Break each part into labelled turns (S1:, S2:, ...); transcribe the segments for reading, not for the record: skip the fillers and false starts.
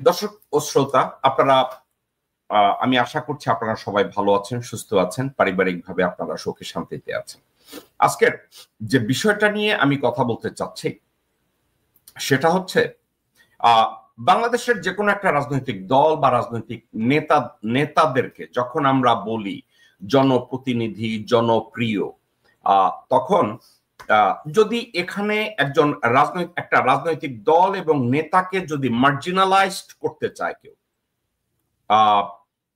S1: দর্শক ও শ্রোতা, আপনারা আমি আশা করছি আপনারা সবাই ভালো আছেন, সুস্থ আছেন, পারিবারিকভাবে আপনারা সুখে শান্তিতে আছেন। আজকের যে বিষয়টা নিয়ে আমি কথা বলতে চাচ্ছি সেটা হচ্ছে বাংলাদেশের যে কোনো একটা রাজনৈতিক দল বা রাজনৈতিক নেতাদেরকে যখন আমরা বলি জনপ্রতিনিধি, জনপ্রিয়, তখন যদি এখানে একটা রাজনৈতিক দল এবং নেতাকে যদি মার্জিনালাইজড করতে চায় কেউ,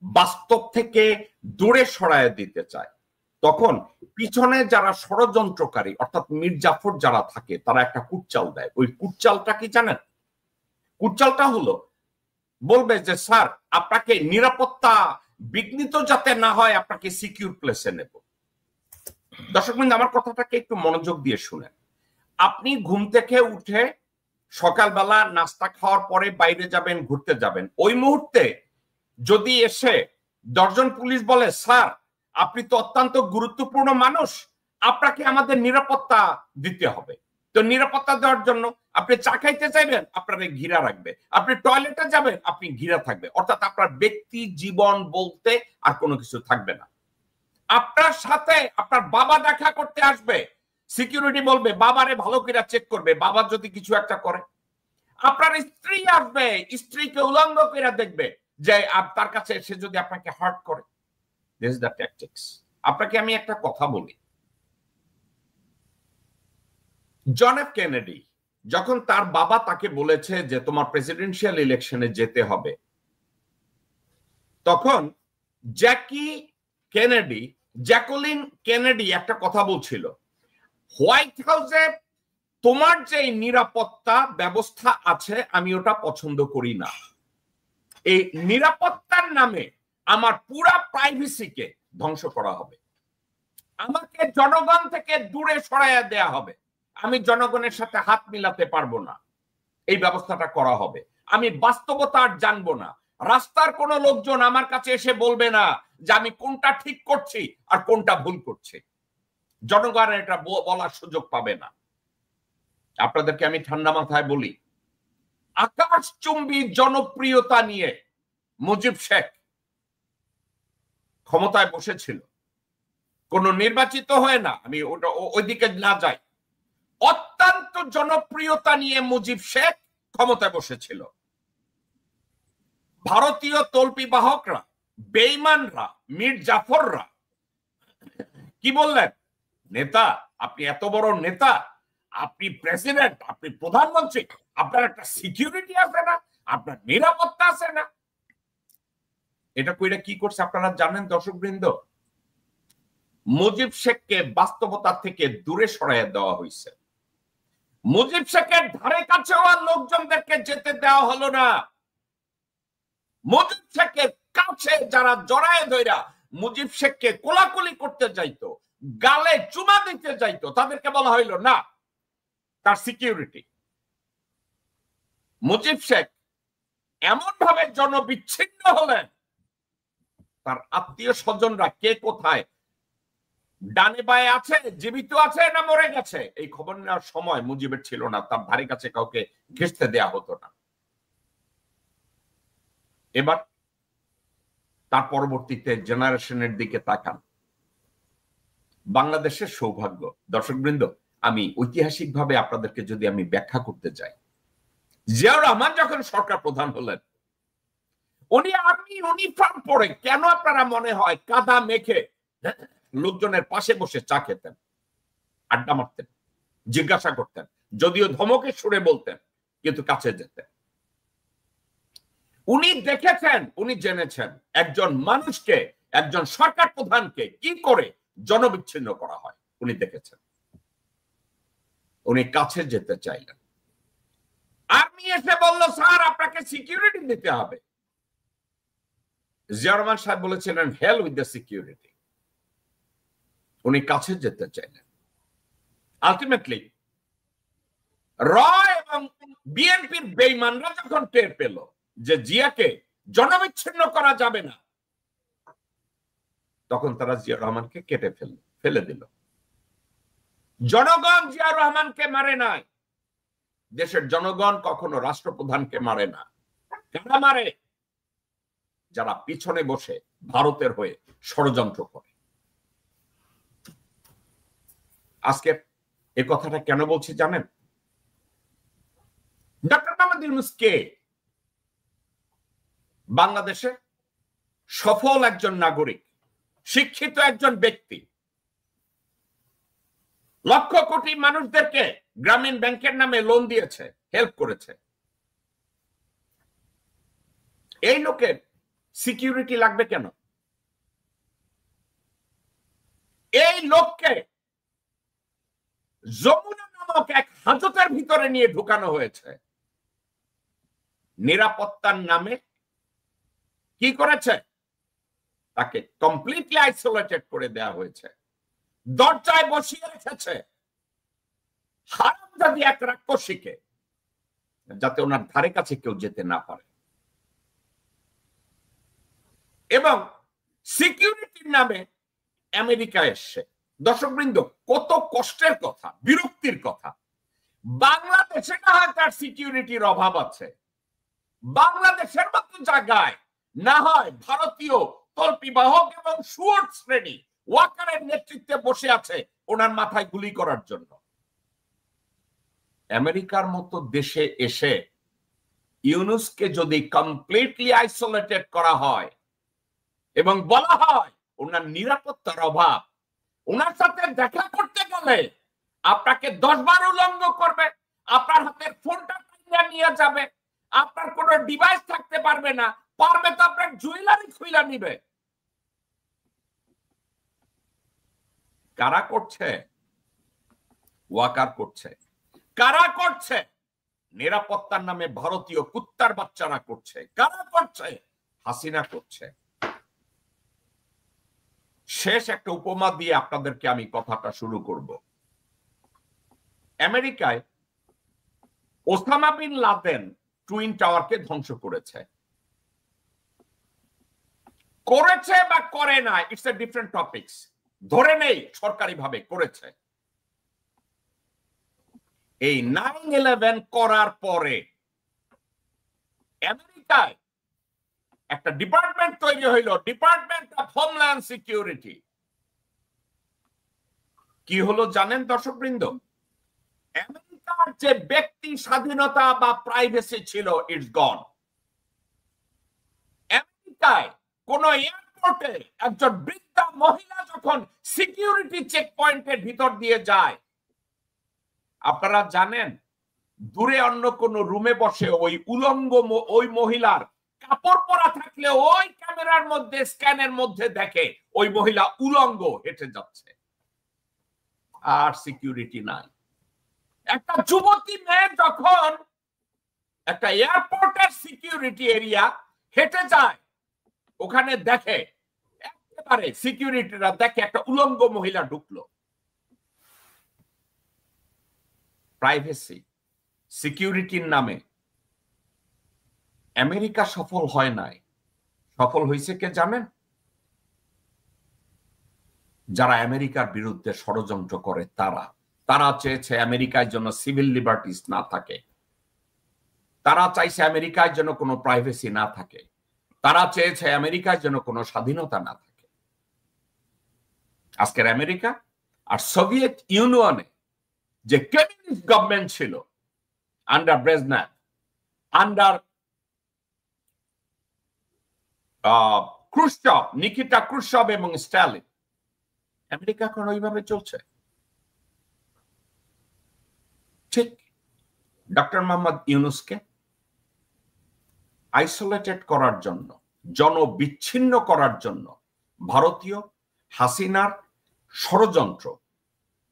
S1: বাস্তব থেকে দূরে সরায় দিতে চায়, তখন পিছনে যারা ষড়যন্ত্রকারী অর্থাৎ মীর জাফর যারা থাকে তারা একটা কুটচাল দেয়। ওই কুটচালটা কি জানেন? কুটচালটা হলো বলবে যে স্যার আপনাকে নিরাপত্তা বিঘ্নিত যাতে না হয় আপনাকে সিকিউর প্লেসে নেব। দর্শক বৃন্দ, আমার কথাটাকে একটু মনোযোগ দিয়ে শুনেন। আপনি ঘুম থেকে উঠে সকালবেলা নাস্তা খাওয়ার পরে বাইরে যাবেন, ঘুরতে যাবেন, ওই মুহূর্তে যদি এসে 10 জন পুলিশ বলে স্যার আপনি তো অত্যন্ত গুরুত্বপূর্ণ মানুষ, আপনাকে আমাদের নিরাপত্তা দিতে হবে, তো নিরাপত্তা দেওয়ার জন্য আপনি চা খাইতে চাইবেন, আপনাকে ঘিরা রাখবে, আপনি টয়লেটে যাবেন, আপনি ঘিরা থাকবে, অর্থাৎ আপনার ব্যক্তি জীবন বলতে আর কোনো কিছু থাকবে না। আপনার সাথে আপনার বাবা দেখা করতে আসবে, সিকিউরিটি বলবে বাবারে ভালো করে চেক করবে, বাবা যদি কিছু একটা করে। আপনার স্ত্রী আসবে, স্ত্রীকে উলঙ্গ করে দেখবে যে তার কাছে এসে যদি আপনাকে হার্ট করে। This is the tactics. আপনাকে আমি একটা কথা বলি, জন এফ কেনেডি যখন তার বাবা তাকে বলেছে যে তোমার প্রেসিডেন্সিয়াল ইলেকশনে যেতে হবে, তখন জ্যাকুলিন কেনেডি একটা কথা বলছিল, হোয়াইট হাউসে তোমার যে নিরাপত্তা ব্যবস্থা আছে আমি ওটা পছন্দ করি না। এই নিরাপত্তার নামে আমার পুরা প্রাইভেসিকে ধ্বংস করা হবে, আমাকে জনগণ থেকে দূরে সরাইয়া দেয়া হবে, আমি জনগণের সাথে হাত মিলাতে পারবো না, এই ব্যবস্থাটা করা হবে। আমি বাস্তবতা আর জানবো না, রাস্তার কোনো লোকজন আমার কাছে এসে বলবে না যে আমি কোনটা ঠিক করছি আর কোনটা ভুল করছি, জনগণ এটা বলার সুযোগ পাবে না। আপনাদেরকে আমি ঠান্ডা মাথায় বলি, আকাশচুম্বী জনপ্রিয়তা নিয়ে মুজিব শেখ ক্ষমতায় বসেছিল, কোন নির্বাচিত হয় না, আমি ওইদিকে না যাই, অত্যন্ত জনপ্রিয়তা নিয়ে মুজিব শেখ ক্ষমতায় বসেছিল। ভারতীয় তল্পি বাহকরা, বেঈমানরা, মীর জাফররা কি বললেন, নেতা আপনি এত বড় নেতা, আপনি প্রেসিডেন্ট, আপনি প্রধানমন্ত্রী, আপনার একটা সিকিউরিটি আছে না, আপনার নিরাপত্তা আছে না। এটা কইরা কি করছে আপনারা জানেন দর্শক বৃন্দ? মুজিব শেখকে বাস্তবতা থেকে দূরে সরাইয়া দেওয়া হয়েছে। মুজিব শেখের ধারে কাছেও আর লোকজনদেরকে যেতে দেওয়া হলো না। মুজিব শেখের কাছে যারা জড়ায় ধইরা মুজিব শেখকে কোলাকুলি করতে যাইতো, গালে চুমা দিতে যাইতো, তাদেরকে বলা হইল না, তার সিকিউরিটি। মুজিব শেখ এমন ভাবে জনবিচ্ছিন্ন হলেন, তার আত্মীয় স্বজনরা কে কোথায়, ডানে বায়ে আছে, জীবিত আছে না মরে গেছে, এই খবর নেওয়ার সময় মুজিবের ছিল না, তার ধারে কাছে কাউকে ঘেঁষতে দেয়া হতো না। এবার তার পরবর্তীতে জেনারেশনের দিকে তাকান। বাংলাদেশের সৌভাগ্য দর্শকবৃন্দ, আমি ঐতিহাসিকভাবে আপনাদেরকে যদি আমি ব্যাখ্যা করতে চাই, জিয়াউর রহমান যখন সরকার প্রধান হলেন, উনি আর্মি ইউনিফর্ম পরে, কেন আপনারা মনে হয় কাদা মেখে লোকজনের পাশে বসে চা খেতেন, আড্ডা মারতেন, জিজ্ঞাসা করতেন, যদিও ধমকে সুরে বলতেন, কিন্তু কাছে যেতেন। উনি দেখেছেন, উনি জেনেছেন একজন মানুষকে, একজন সরকার প্রধানকে কি করে জনবিচ্ছিন্ন করা হয়, উনি দেখেছেন। উনি কাছে যেতে চাইলেন, আর্মি এসে বলল স্যার আপনাকে সিকিউরিটি দিতে হবে। জিয়াউর রহমান সাহেব বলেছিলেন হেল উইথ দ্য সিকিউরিটি। উনি কাছে যেতে চাইলেন। আলটিমেটলি র এবং বিএনপির বেঈমানরা যখন টের পেল যে জিয়াকে জনবিচ্ছিন্ন করা যাবে না, তখন তারা জিয়াউর রহমানকে কেটে ফেলে দিল। জনগণ জিয়াউর রহমানকে মারে নাই, দেশের জনগণ কখনো রাষ্ট্রপ্রধানকে মারে না। কারা মারে? যারা পিছনে বসে ভারতের হয়ে ষড়যন্ত্র করে। আজকে এ কথাটা কেন বলছি জানেন? ডক্টর মোহাম্মদ ইউনূস কে? বাংলাদেশে সফল একজন নাগরিক, শিক্ষিত একজন ব্যক্তি, লক্ষ কোটি মানুষদেরকে গ্রামীণ ব্যাংকের নামে লোন দিয়েছে, হেল্প করেছে। এই লোকের সিকিউরিটি লাগবে কেন? এই লোককে যমুনা নামক এক হাজতের ভিতরে নিয়ে ঢুকানো হয়েছে। নিরাপত্তার নামে কি করেছে? তাকে কমপ্লিটলি আইসোলেটেড করে দেওয়া হয়েছে, দরজায় বসিয়ে রেখেছে হারামজাদি এক রাক্ষসীকে, যাতে ওনার ধারে কাছে কেউ যেতে না পারে। এবং সিকিউরিটির নামে আমেরিকা এসছে। দর্শকবৃন্দ, কত কষ্টের কথা, বিরক্তির কথা। বাংলাদেশে না হয় তার সিকিউরিটির অভাব আছে, বাংলাদেশের মতো জায়গায় না হয় ভারতীয় তল্পিবাহক এবং শুয়োর শ্রেণী ওয়াকারের নেতৃত্বে বসে আছে ওনার মাথায় গুলি করার জন্য। আমেরিকার মতো দেশে এসে ইউনূসকে যদি কমপ্লিটলি আইসোলেটেড করা হয় এবং বলা হয় ওনার নিরাপত্তার অভাব, ওনার সাথে দেখা করতে গেলে আপনাকে 10 বার উলঙ্গ করবে, আপনার হাতের ফোনটা নিয়ে যাবে, আপনার কোনো ডিভাইস থাকতে পারবে না, পারবে তো আপনার জুয়েলারি খুইলা নিবে। কারা করছে? ওয়াকার করছে। কারা করছে? নিরাপত্তার নামে ভারতীয় কুত্তার বাচ্চারা করছে। কারা করছে? হাসিনা করছে। শেষ একটা উপমা দিয়ে আপনাদেরকে আমি কথাটা শুরু করব। আমেরিকায় ওসামা বিন লাদেন টুইন টাওয়ারকে ধ্বংস করেছে। করেছে বা করে না, ইটস এ ডিফারেন্ট টপিকস। ধরে নেই সরকারিভাবে করেছে। এই 9/11 করার পরে আমেরিকায় একটা ডিপার্টমেন্ট তৈরি হইল, ডিপার্টমেন্ট অফ হোমল্যান্ড সিকিউরিটি। কি হলো জানেন দর্শকবৃন্দ? আমেরিকার যে ব্যক্তি স্বাধীনতা বা প্রাইভেসি ছিল, ইটস গন। আমেরিকায় কোন এয়ারপোর্টে একজন বৃদ্ধা মহিলা যখন সিকিউরিটি চেক পয়েন্টের ভিতর দিয়ে যায়, আপনারা জানেন দূরে অন্য কোন রুমে বসে ওই উলঙ্গ ওই মহিলার কাপড় পরা থাকলে ওই ক্যামেরার মধ্যে স্ক্যানের মধ্যে দেখে ওই মহিলা উলঙ্গ হেঁটে যাচ্ছে, আর সিকিউরিটি নাই। একটা যুবতী মেয়ে যখন একটা এয়ারপোর্টের সিকিউরিটি এরিয়া হেঁটে যায়, ওখানে দেখে একেবারে সিকিউরিটিরা দেখে একটা উলঙ্গ মহিলা ঢুকলো। প্রাইভেসি, সিকিউরিটির নামে আমেরিকা সফল হয় নাই। সফল হয়েছে কে জানেন? যারা আমেরিকার বিরুদ্ধে ষড়যন্ত্র করে তারা চেয়েছে আমেরিকার জন্য সিভিল লিবার্টিস না থাকে, তারা চাইছে আমেরিকার জন্য কোনো প্রাইভেসি না থাকে, তারা চেয়েছে আমেরিকার জন্য কোনো স্বাধীনতা না থাকে। আজকের আমেরিকা আর সোভিয়েত ইউনিয়নে যে কমিউনিস্ট গভর্নমেন্ট ছিল আন্ডার ব্রেজনেভ, আন্ডার ক্রুশচভ, নিকিতা ক্রুশচভ এবং স্ট্যালিন, আমেরিকা এখন ওইভাবে চলছে। ঠিক ডক্টর মোহাম্মদ ইউনূসকে আইসোলেটেড করার জন্য, জনবিচ্ছিন্ন করার জন্য ভারতীয় হাসিনার ষড়যন্ত্র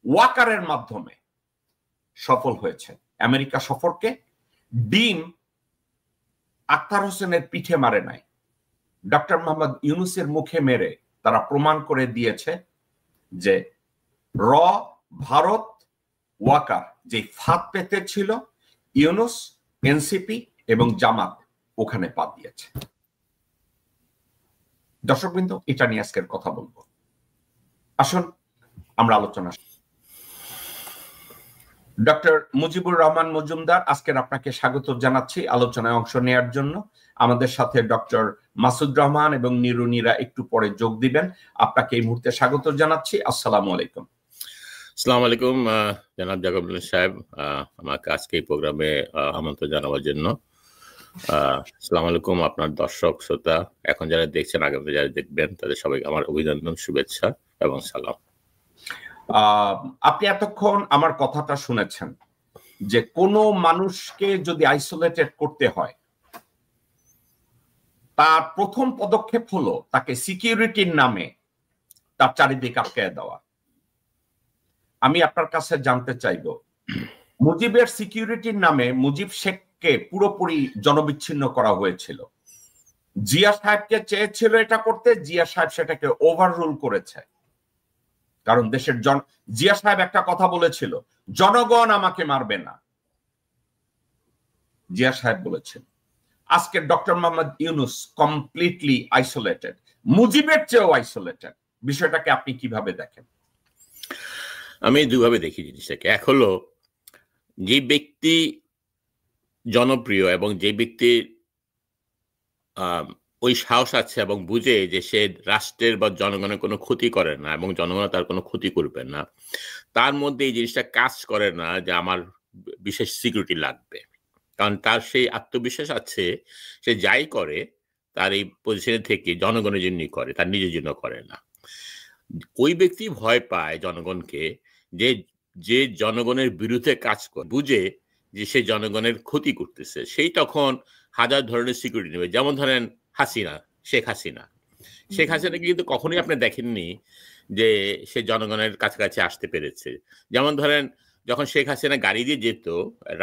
S1: ওয়াকারের মাধ্যমে সফল হয়েছে। আমেরিকা সফরকে ডিম আখতার হোসেনের পিঠে মারে নাই, ডক্টর মোহাম্মদ ইউনূসের মুখে মেরে তারা প্রমাণ করে দিয়েছে যে ভারত ওয়াকার যে ফাঁদ পেতে ছিল, ইউনূস, এনসিপি এবং জামাত ওখানে পা দিয়েছে। দর্শকবৃন্দ, এটা নিয়ে আজকের কথা বলবো। আসুন আমরা আলোচনা। ডক্টর মুজিবুর রহমান মজুমদার, আজকের আপনাকে স্বাগত জানাচ্ছি আলোচনায় অংশ নেওয়ার জন্য। আমাদের সাথে ডক্টর মাসুদ রহমান এবং নিরুনিরা একটু পরে যোগ দিবেন। আপনাকে এই মুহূর্তে স্বাগত জানাচ্ছি। আসসালামু আলাইকুম।
S2: আসসালামু আলাইকুম জনাব জাকারুল্লাহ সাহেব, আমাকে আজকে এই প্রোগ্রামে আমন্ত্রণ জানাবার জন্য। আসসালামু আলাইকুম আপনার দর্শক শ্রোতা, এখন যারা দেখছেন, আগামী যারা দেখবেন, তাদের সবাইকে আমার অভিনন্দন, শুভেচ্ছা এবং সালাম।
S1: আপনি এতক্ষণ আমার কথাটা শুনেছেন যে কোনো মানুষকে যদি আইসোলেটেড করতে হয়, তার প্রথম পদক্ষেপ হলো তাকে সিকিউরিটির নামে তার চারিদিক আটকায় দেওয়া। আমি আপনার কাছে জানতে চাইব, মুজিবের সিকিউরিটির নামে মুজিব শেখকে পুরোপুরি জনবিচ্ছিন্ন করা হয়েছিল। জিয়া সাহেবকে চেয়েছিল এটা করতে, জিয়া সাহেব সেটাকে ওভাররুল করেছে। কারণ দেশের জিয়া সাহেব একটা কথা বলেছিল, জনগণ আমাকে মারবে না, জিয়া সাহেব বলেছেন। আজকে doctor Mohammad Yunus completely isolated, মুজিবের চেয়েও আইসোলেটেড। বিষয়টাকে আপনি কিভাবে দেখেন?
S2: আমি দুভাবে দেখি জিনিসটাকে। এক হলো, যে ব্যক্তি জনপ্রিয় এবং যে ব্যক্তির ওই সাহস আছে এবং বুঝে যে সে রাষ্ট্রের বা জনগণের কোনো ক্ষতি করে না এবং জনগণ তার কোনো ক্ষতি করবে না, তার মধ্যে এই জিনিসটা কাজ করে না যে আমার বিশেষ সিকিউরিটি লাগবে। কারণ তার সেই আত্মবিশ্বাস আছে, সে যাই করে তার এই পজিশনে থেকে জনগণের জন্যই করে, তার নিজের জন্য করে না। ওই ব্যক্তি ভয় পায় জনগণকে, যে যে জনগণের বিরুদ্ধে কাজ করে, বুঝে যে সে জনগণের ক্ষতি করতেছে, সেই তখন হাজার ধরনের সিকিউরিটি নেবে। যেমন ধরেন হাসিনা, শেখ হাসিনাকে কিন্তু কখনোই আপনি দেখেননি যে সে জনগণের কাছাকাছি আসতে পেরেছে। যেমন ধরেন যখন শেখ হাসিনা গাড়ি দিয়ে যেত,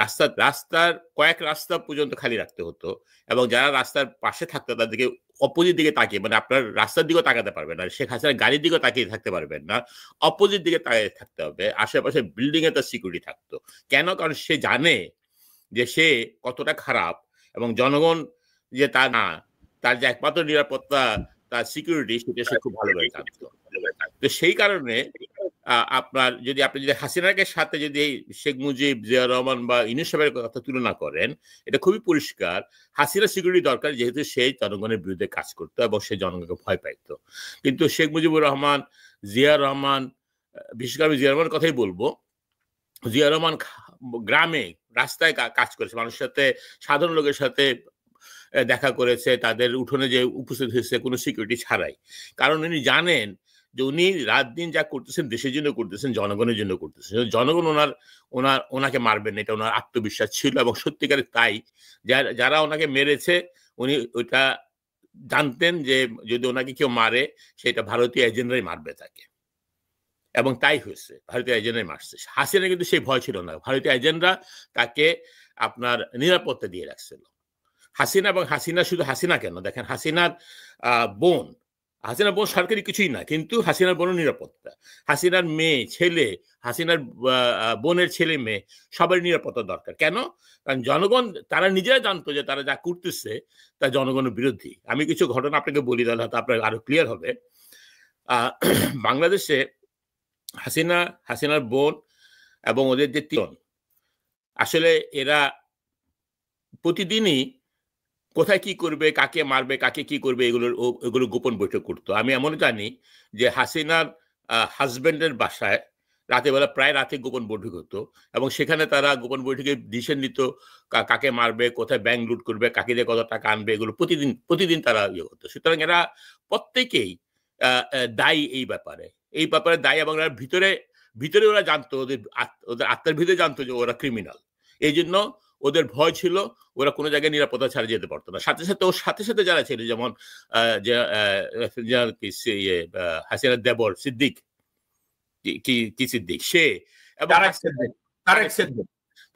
S2: রাস্তার কয়েক রাস্তা পর্যন্ত খালি রাখতে হতো, এবং যারা রাস্তার পাশে থাকতো তাদেরকে অপোজিট দিকে তাকিয়ে, মানে আপনার রাস্তার দিকেও তাকাতে পারবেন না, শেখ হাসিনার গাড়ির দিকেও তাকিয়ে থাকতে পারবেন না, অপোজিট দিকে তাকিয়ে থাকতে হবে। আশেপাশে বিল্ডিং এ তার সিকিউরিটি থাকতো। কেন? কারণ সে জানে যে সে কতটা খারাপ, এবং জনগণ যে তা না, তার যে একমাত্র নিরাপত্তা তার সিকিউরিটি, সেটা সে খুব ভালোভাবে জানতো। তো সেই কারণে আপনি যদি হাসিনাকে সাথে যদি শেখ মুজিব, জিয়া রহমান বা ইউনূস সাহেবের কথা তুলনা করেন, এটা খুবই পরিষ্কার। হাসিনা সিকিউরিটি দরকার, যেহেতু সে জনগণের বিরুদ্ধে কাজ করতো এবং সে জনগণকে ভয় পাইত। কিন্তু শেখ মুজিবুর রহমান, জিয়া রহমান, বিশেষ করে আমি জিয়া রহমানের কথাই বলবো, জিয়া রহমান গ্রামে রাস্তায় কাজ করেছে, মানুষের সাথে, সাধারণ লোকের সাথে দেখা করেছে, তাদের উঠোনে যে উপস্থিত হয়েছে কোনো সিকিউরিটি ছাড়াই। কারণ উনি জানেন যে উনি রাত দিন যা করতেছেন দেশের জন্য করতেছেন, জনগণের জন্য করতেছেন। জনগণ ওনাকে মারবেন না, এটা ওনার আত্মবিশ্বাস ছিল, এবং সত্যিকারের তাই। যারা ওনাকে মেরেছে উনি ওইটা জানতেন যে যদি ওনাকে কেউ মারে সেটা ভারতীয় এজেন্টরাই মারবে তাকে, এবং তাই হয়েছে, ভারতীয় এজেন্টরাই মারছে। হাসিনা কিন্তু সেই ভয় ছিল না, ভারতীয় এজেন্টরা তাকে আপনার নিরাপত্তা দিয়ে রাখছিল। হাসিনা, এবং হাসিনা শুধু হাসিনা কেন, দেখেন হাসিনার বোন সরকারি কিছুই না, কিন্তু হাসিনার বোনের নিরাপত্তা, হাসিনার মেয়ে ছেলে, হাসিনার বোনের ছেলে মেয়ে, সবার নিরাপত্তা দরকার। কেন? কারণ জনগণ তারা নিজেরা জানতো যে তারা যা করতেছে তা জনগণের বিরোধী। আমি কিছু ঘটনা আপনাকে বলি, তাহলে হয়তো আপনার আরো ক্লিয়ার হবে। বাংলাদেশে হাসিনার বোন এবং ওদের যে তিন, আসলে এরা প্রতিদিনই কোথায় কি করবে, কাকে মারবে, কাকে কি করবে, এগুলো গোপন বৈঠক করতো। আমি এমন জানি যে হাসিনার হাজবেন্ডের বাসায় রাতেবেলা, প্রায় রাতে গোপন বৈঠক হতো, এবং সেখানে তারা গোপন বৈঠকে ডিসিশন নিত কাকে মারবে, কোথায় ব্যাংক লুট করবে, কাকে দিয়ে কত টাকা আনবে, এগুলো প্রতিদিন তারা ইয়ে হতো। সুতরাং এরা প্রত্যেকেই দায়ী এই ব্যাপারে দায়ী, এবং ভিতরে ওরা জানতো, ওদের আত্মার ভিতরে জানতো যে ওরা ক্রিমিনাল। এই জন্য ওদের ভয় ছিল, ওরা কোনো জায়গায় নিরাপত্তা ছাড়া যেতে পারতো না। সাথে সাথে যারা ছিল, যেমন হাসিনার দেবর সিদ্দিক, কি সিদ্দিক, সে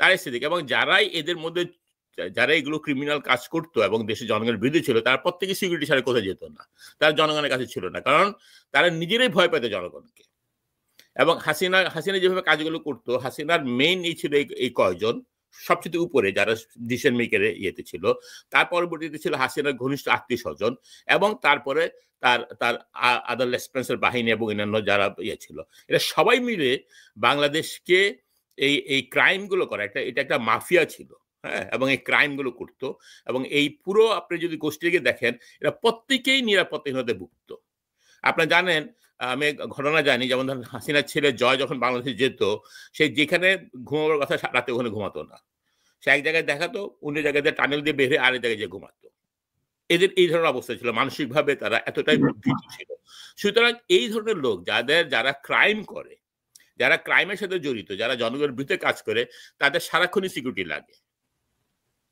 S2: তারেক সিদ্দিক, এবং যারাই এদের মধ্যে যারা এগুলো ক্রিমিনাল কাজ করতো এবং দেশের জনগণের বিরুদ্ধে ছিল, তারা প্রত্যেকে সিকিউরিটি ছাড়া কোথায় যেত না, তারা জনগণের কাছে ছিল না, কারণ তারা নিজেরাই ভয় পেত জনগণকে। এবং হাসিনা যেভাবে কাজগুলো করতো, হাসিনার মেইন এই ছিল এই কয়জন সবচেয়ে উপরে যারা ডিসিশন মেকারের ইয়েতে ছিল, তার পরবর্তীতে ছিল হাসিনার ঘনিষ্ঠ আত্মীয় স্বজন, এবং তারপরে তার আদার লেসপেন্সের বাহিনী এবং অন্যান্য যারা ইয়ে ছিল, এরা সবাই মিলে বাংলাদেশকে এই ক্রাইম গুলো করা এটা একটা মাফিয়া ছিল, হ্যাঁ, এবং এই ক্রাইম গুলো করতো, এবং এই পুরো আপনি যদি গোষ্ঠীকে দেখেন এরা প্রত্যেকেই নিরাপত্তাহীনতায় ভুগত। আপনারা জানেন, আমি ঘটনা জানি, যেমন ধরেন হাসিনার ছেলে জয় যখন বাংলাদেশে যেত, সে যেখানে ঘুমাবার কথা রাতে ওখানে ঘুমাতো না, সে এক জায়গায় দেখাতো, অন্য জায়গায় টানেল দিয়ে বের হয়ে আরেক জায়গায় যে ঘুমাতো। এদের এই ধরনের অবস্থা ছিল, মানসিকভাবে তারা এতটাই ভীত ছিল। সুতরাং এই ধরনের লোক যারা ক্রাইম করে, যারা ক্রাইমের সাথে জড়িত, যারা জনগণের বিরুদ্ধে কাজ করে, তাদের সারাক্ষণই সিকিউরিটি লাগে।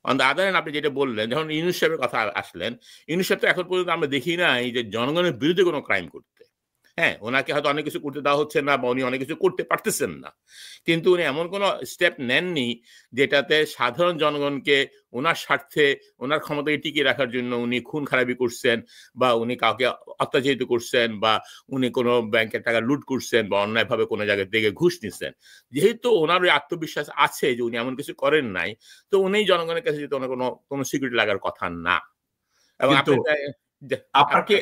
S2: অন দ্য আদার হ্যান্ড, আপনি যেটা বললেন, যখন ইউনূস সাহেবের কথা আসলেন, ইউনূস সাহেব তো এখন পর্যন্ত আমরা দেখি নাই যে জনগণের বিরুদ্ধে কোনো ক্রাইম করতে। হ্যাঁ, ওনাকে হয়তো অনেক কিছু করতে দেওয়া হচ্ছে না, বা উনি অনেক কিছু করতে পারতেছেন না, কিন্তু উনি এমন কোনো স্টেপ নেননি যেটাতে সাধারণ জনগণকে ওনার স্বার্থে, ওনার ক্ষমতাকে টিকিয়ে রাখার জন্য উনি খুন খারাপি করছেন, বা উনি কাউকে অত্যাচারিত করছেন, বা উনি কোনো ব্যাংকের টাকা লুট করছেন, বা অন্যায়ভাবে কোনো জায়গায় থেকে ঘুষ নিচ্ছেন। যেহেতু ওনার ওই আত্মবিশ্বাস আছে যে উনি এমন কিছু করেন নাই, তো উনি জনগণের কাছে যেতে ওনার কোনো সিকিউরিটি লাগার কথা না। এবং
S1: আপনার কি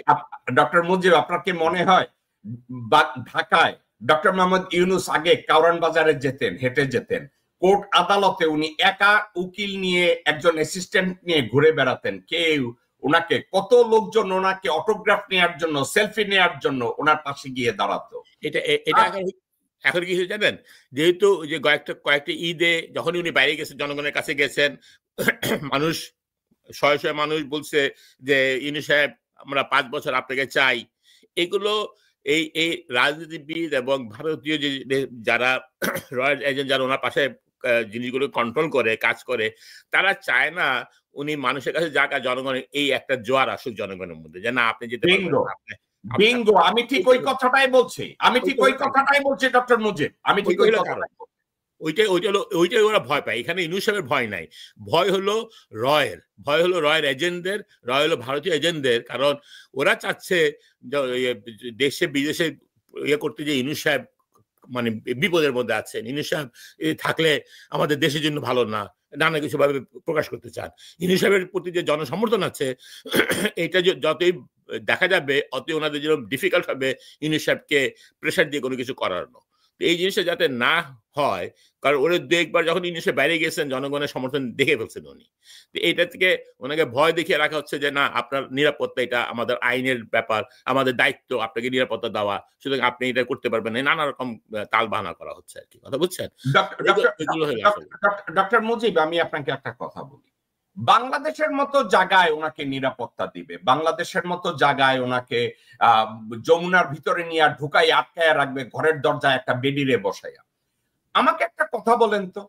S1: ডক্টর মুজিব, আপনার কি মনে হয় ঢাকায় ডক্টর মোহাম্মদ ইউনূস আগে কাউরান বাজারে যেতেন, হেঁটে যেতেন, কোর্ট আদালতে উনি একা উকিল নিয়ে, একজন অ্যাসিস্ট্যান্ট নিয়ে ঘুরে বেড়াতেন, কেউ ওনাকে, কত লোকজন ওনাকে অটোগ্রাফ নেওয়ার জন্য, সেলফি নেওয়ার জন্য ওনার পাশে গিয়ে দাঁড়াতো?
S2: এটা এখন কি জানেন, যেহেতু যে কয়েকটা ঈদে যখন উনি বাইরে গেছেন, জনগণের কাছে গেছেন, মানুষ শয়ে শয়ে মানুষ বলছে যে ইউনূস সাহেব, আমরা 5 বছর আপনাকে চাই। এগুলো এই রাজনীতিবিদ এবং ভারতীয় যারা রয়্যাল এজেন্ট, যারা ওনার পাশে জিনিসগুলো কন্ট্রোল করে, কাজ করে, তারা চায় না উনি মানুষের কাছে যাক, আর জনগণের এই একটা জোয়ার আসুক জনগণের মধ্যে, যে না আপনি যেতে পারবেন।
S1: বিঙ্গো, আমি ঠিক ওই কথাটাই বলছি, ডক্টর মুজিব, আমি ঠিক ওই কথাটাই বলছি।
S2: ওইটাই ওরা ভয় পায়। এখানে ইউনূস সাহেবের ভয় নাই, ভয় হলো রয়ের এজেন্টদের, রয় হলো ভারতীয় এজেন্টদের। কারণ ওরা চাচ্ছে দেশে বিদেশে ইয়ে করতে, যে ইউনূস সাহেব মানে বিপদের মধ্যে আছেন, ইউনূস সাহেব থাকলে আমাদের দেশের জন্য ভালো না, নানা কিছু ভাবে প্রকাশ করতে চান। ইউনূস সাহেবের প্রতি যে জনসমর্থন আছে, এটা যতই দেখা যাবে অতই ওনাদের জন্য ডিফিকাল্ট হবে ইউনূস সাহেবকে প্রেশার দিয়ে কোনো কিছু করানো। এই জিনিসটা যাতে না হয়, কারণ ওরা একবার যখন ইউনূস বাইরে গেছেন, জনগণের সমর্থন দেখে ফেলছেন উনি। তো এইটা থেকে ওনাকে ভয় দেখিয়ে রাখা হচ্ছে যে না, আপনার নিরাপত্তা এটা আমাদের আইনের ব্যাপার, আমাদের দায়িত্ব আপনাকে নিরাপত্তা দেওয়া, সুতরাং আপনি এটা করতে পারবেন না, নানা রকম তাল বাহানা করা হচ্ছে আর কি। কথা বুঝছেন?
S1: ডক্টর মুজিব, আমি আপনাকে একটা কথা বলি, বাংলাদেশের মতো জায়গায় ওনাকে নিরাপত্তা দিবে, বাংলাদেশের মতো জায়গায় ওনাকে যমুনার ভিতরে নিয়ে ঢুকাই আটকায় রাখবে, ঘরের দরজায় একটা বেডিরে বসাইয়া। আমাকে একটা কথা বলেন তো,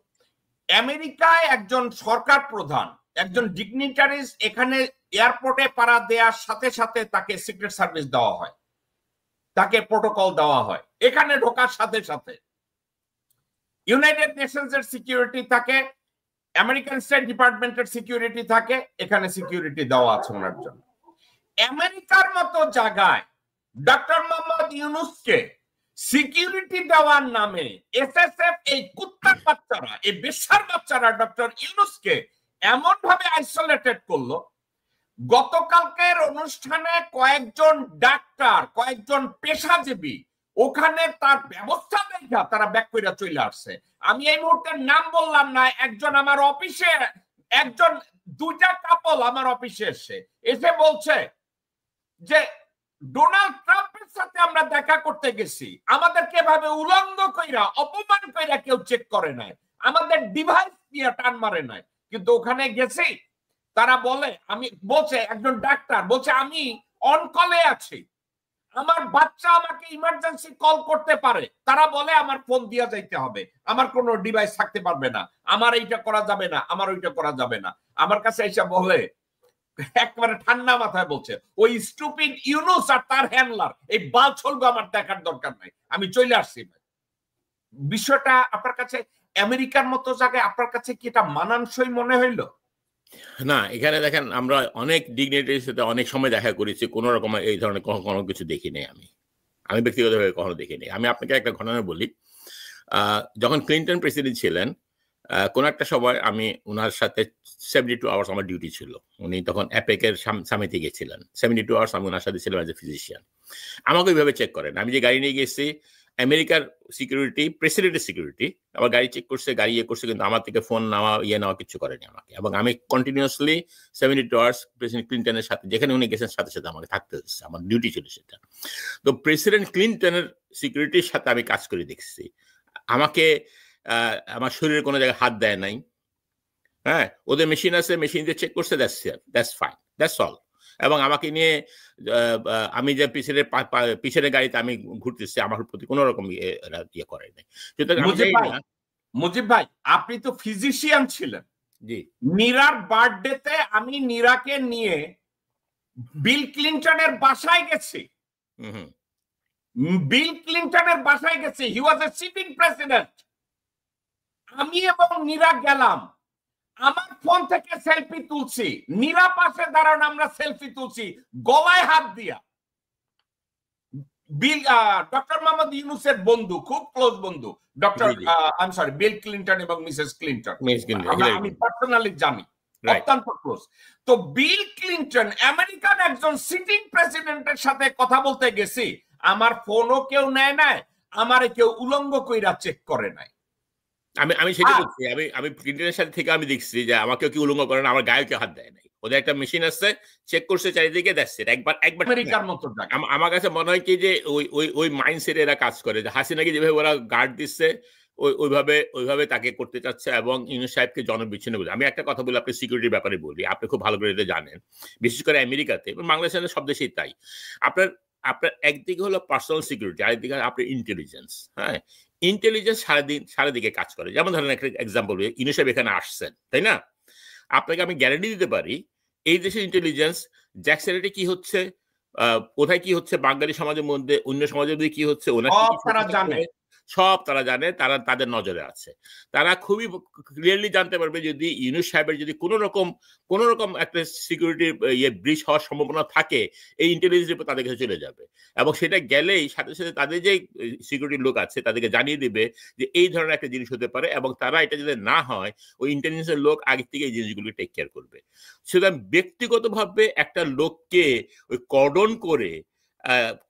S1: আমেরিকায় একজন সরকার প্রধান, একজন ডিগনিটারিজ এখানে এয়ারপোর্টে পাড়া দেওয়ার সাথে সাথে তাকে সিক্রেট সার্ভিস দেওয়া হয়, তাকে প্রোটোকল দেওয়া হয়, এখানে ঢোকার সাথে সাথে ইউনাইটেড নেশনস এর সিকিউরিটি থাকে, আমেরিকান স্টেট ডিপার্টমেন্টের সিকিউরিটি থাকে, এখানে সিকিউরিটি দেওয়া আছে ওনার জন্য। আমেরিকার মতো জায়গায় ডক্টর মোহাম্মদ ইউনূসকে সিকিউরিটি দেওয়ার নামে এসএসএফ, এই কুত্তার বাচ্চারা, এই বেশ্যার বাচ্চারা ডক্টর ইউনূসকে এমন ভাবে আইসোলেটেড করলো, গতকালকের অনুষ্ঠানে কয়েকজন ডাক্তার, কয়েকজন পেশাজীবী ওখানে তার ব্যবস্থা দেখা তারা ব্যাক করে চলে আসছে। আমি এই মুহূর্তে নাম বললাম না, একজন আমার অফিসে, একজন দুইটা কাপল আমার অফিসে এসে বলছে যে ডোনাল্ড ট্রাম্পের সাথে আমরা দেখা করতে গেছি, আমাদেরকে এভাবে উলঙ্গ কইরা, অপমান কইরা কেউ চেক করে নাই, আমাদের ডিভাইস নিয়ে টান মারে নাই, কিন্তু ওখানে গেছি, তারা বলে, আমি বলছে একজন ডাক্তার বলছে আমি অন কলে আছি, আমার বাচ্চা আমাকে ইমার্জেন্সি কল করতে পারে, তারা বলে আমার ফোন দিয়া যাইতে হবে, আমার কোনো ডিভাইস থাকতে পারবে না, আমার এইটা করা যাবে না, আমার ওইটা করা যাবে না। আমার কাছে এসে বলে, একবারে ঠান্ডা মাথায় বলছে, ওই স্টুপিড ইউনূস আর তার হ্যান্ডলার, এই বালছলগো আমার দেখার দরকার নাই, আমি চলে আসছি। বিষয়টা আপনার কাছে আমেরিকার মতো জায়গায় আপনার কাছে কি এটা মানানসই মনে হইল?
S2: না, এখানে দেখেন, আমরা অনেক ডিগনিটারির সাথে অনেক সময় দেখা করেছি, কোনো রকম এই ধরনের কোনো কিছু দেখি নেই, আমি ব্যক্তিগতভাবে কখনো দেখিনি। আমি আপনাকে একটা ঘটনা বলি। যখন ক্লিন্টন প্রেসিডেন্ট ছিলেন, কোন একটা সময় আমি ওনার সাথে 72 আওয়ার্স আমার ডিউটি ছিল। উনি তখন অ্যাপেকের সামিটে গেছিলেন, 72 আওয়ার্স আমি ওনার সাথে ছিলাম অ্যাজ এ ফিজিশিয়ান। আমাকে ওইভাবে চেক করেন, আমি যে গাড়ি নিয়ে গেছি আমেরিকার সিকিউরিটি, প্রেসিডেন্টের সিকিউরিটি আমার গাড়ি চেক করছে, গাড়ি করছে, কিন্তু আমার থেকে ফোন নেওয়া নেওয়া কিছু করেনি আমাকে। এবং আমি কন্টিনিউয়াসলি 72 আওয়ার্স প্রেসিডেন্ট ক্লিনটনের সাথে, যেখানে উনি গেছেন সাথে সাথে আমাকে থাকতে হচ্ছে, আমার ডিউটি ছিল সেটা। তো প্রেসিডেন্ট ক্লিনটনের সিকিউরিটির সাথে আমি কাজ করে দেখছি, আমাকে আমার শরীরে কোনো জায়গায় হাত দেয় নাই। হ্যাঁ, ওদের মেশিন আছে, মেশিন দিয়ে চেক করছে, দ্যাটস ফাইন, দ্যাটস অল। এবং আমাকে নিয়ে আমি যে পিছনের গাড়িতে আমি ঘুরতেছি, আমার প্রতি কোনো রকম ইয়ে করে নাই।
S1: মুজিব ভাই, আপনি তো ফিজিশিয়ান ছিলেন।
S2: জি।
S1: নীরার বার্থডেতে আমি নীরাকে নিয়ে বিল ক্লিনটনের বাসায় গেছি। বিল ক্লিনটনের বাসায় গেছি, হি ওয়াজ এ সিটিং প্রেসিডেন্ট। আমি এবং নীরা গেলাম, আমার ফোন থেকে সেলফি তুলছি, নীরা পাশে দাঁড়ান, আমরা সেলফি তুলছি গলায় হাত দিয়া। বিল ডক্টর মোহাম্মদ ইউনূসের বন্ধু, খুব ক্লোজ বন্ধু ডক্টর বিল ক্লিনটন এবং মিসেস ক্লিনটন, আমি পার্সোনালি জানি, অত্যন্ত ক্লোজ। তো বিল ক্লিনটন আমেরিকান একজন সিটিং প্রেসিডেন্টের সাথে কথা বলতে গেছি, আমার ফোনও কেউ নেয় নাই, আমারে কেউ উলঙ্গ কইরা চেক করে নাই।
S2: আমি সেটা করছি, আমি ক্লিনটনের সাথে থেকে আমি দেখছি যে আমাকে কি উলঙ্গ করে না, আমার গায়ে কেউ হাত দেয় নাই। ওদের একটা মেশিন আছে, চেক করছে চারিদিকে, দেখছে একবার
S1: আমেরিকার মতো।
S2: আমার কাছে মনে হয় কি যে ওই মাইন্ডসেটে এরা কাজ করে, যে হাসিনাকে যেভাবে ওরা গার্ড দিচ্ছে ওইভাবে তাকে করতে চাচ্ছে, এবং ইউনূস সাহেবকে জনবিচ্ছিন্ন বলে। আমি একটা কথা বলি, আপনি সিকিউরিটির ব্যাপারে বলি, আপনি খুব ভালো করে এটা জানেন, বিশেষ করে আমেরিকাতে এবং বাংলাদেশের সব দেশেই তাই। আপনার একদিকে হলো পার্সোনাল সিকিউরিটি, আরেকদিকে আপনার ইন্টেলিজেন্স। হ্যাঁ, ইন্টেলিজেন্স সারাদিকে কাজ করে। যেমন ধরেন একটা এক্সাম্পল, ইউনূস সাহেব এখানে আসছেন, তাই না? আপনাকে আমি গ্যারান্টি দিতে পারি এই দেশের ইন্টেলিজেন্স জ্যাকসেলেটে কি হচ্ছে, কোথায় কি হচ্ছে, বাঙালি সমাজের মধ্যে, অন্য সমাজের মধ্যে কি হচ্ছে, সব তারা জানে, তারা তাদের নজরে আছে। তারা খুবই ক্লিয়ারলি জানতে পারবে যদি ইউনূস সাহেবের যদি কোনো রকম একটা সিকিউরিটি ব্রিচ হওয়ার সম্ভাবনা থাকে, এই ইন্টেলিজেন্স রিপোর্ট তাদের কাছে চলে যাবে, এবং সেটা গেলেই সাথে সাথে তাদের যে সিকিউরিটি লোক আছে তাদেরকে জানিয়ে দিবে যে এই ধরনের একটা জিনিস হতে পারে, এবং তারা এটা যদি না হয় ওই ইন্টেলিজেন্সের লোক আগে থেকে এই জিনিসগুলো টেক কেয়ার করবে। সুতরাং ব্যক্তিগতভাবে একটা লোককে ওই কর্ডন করে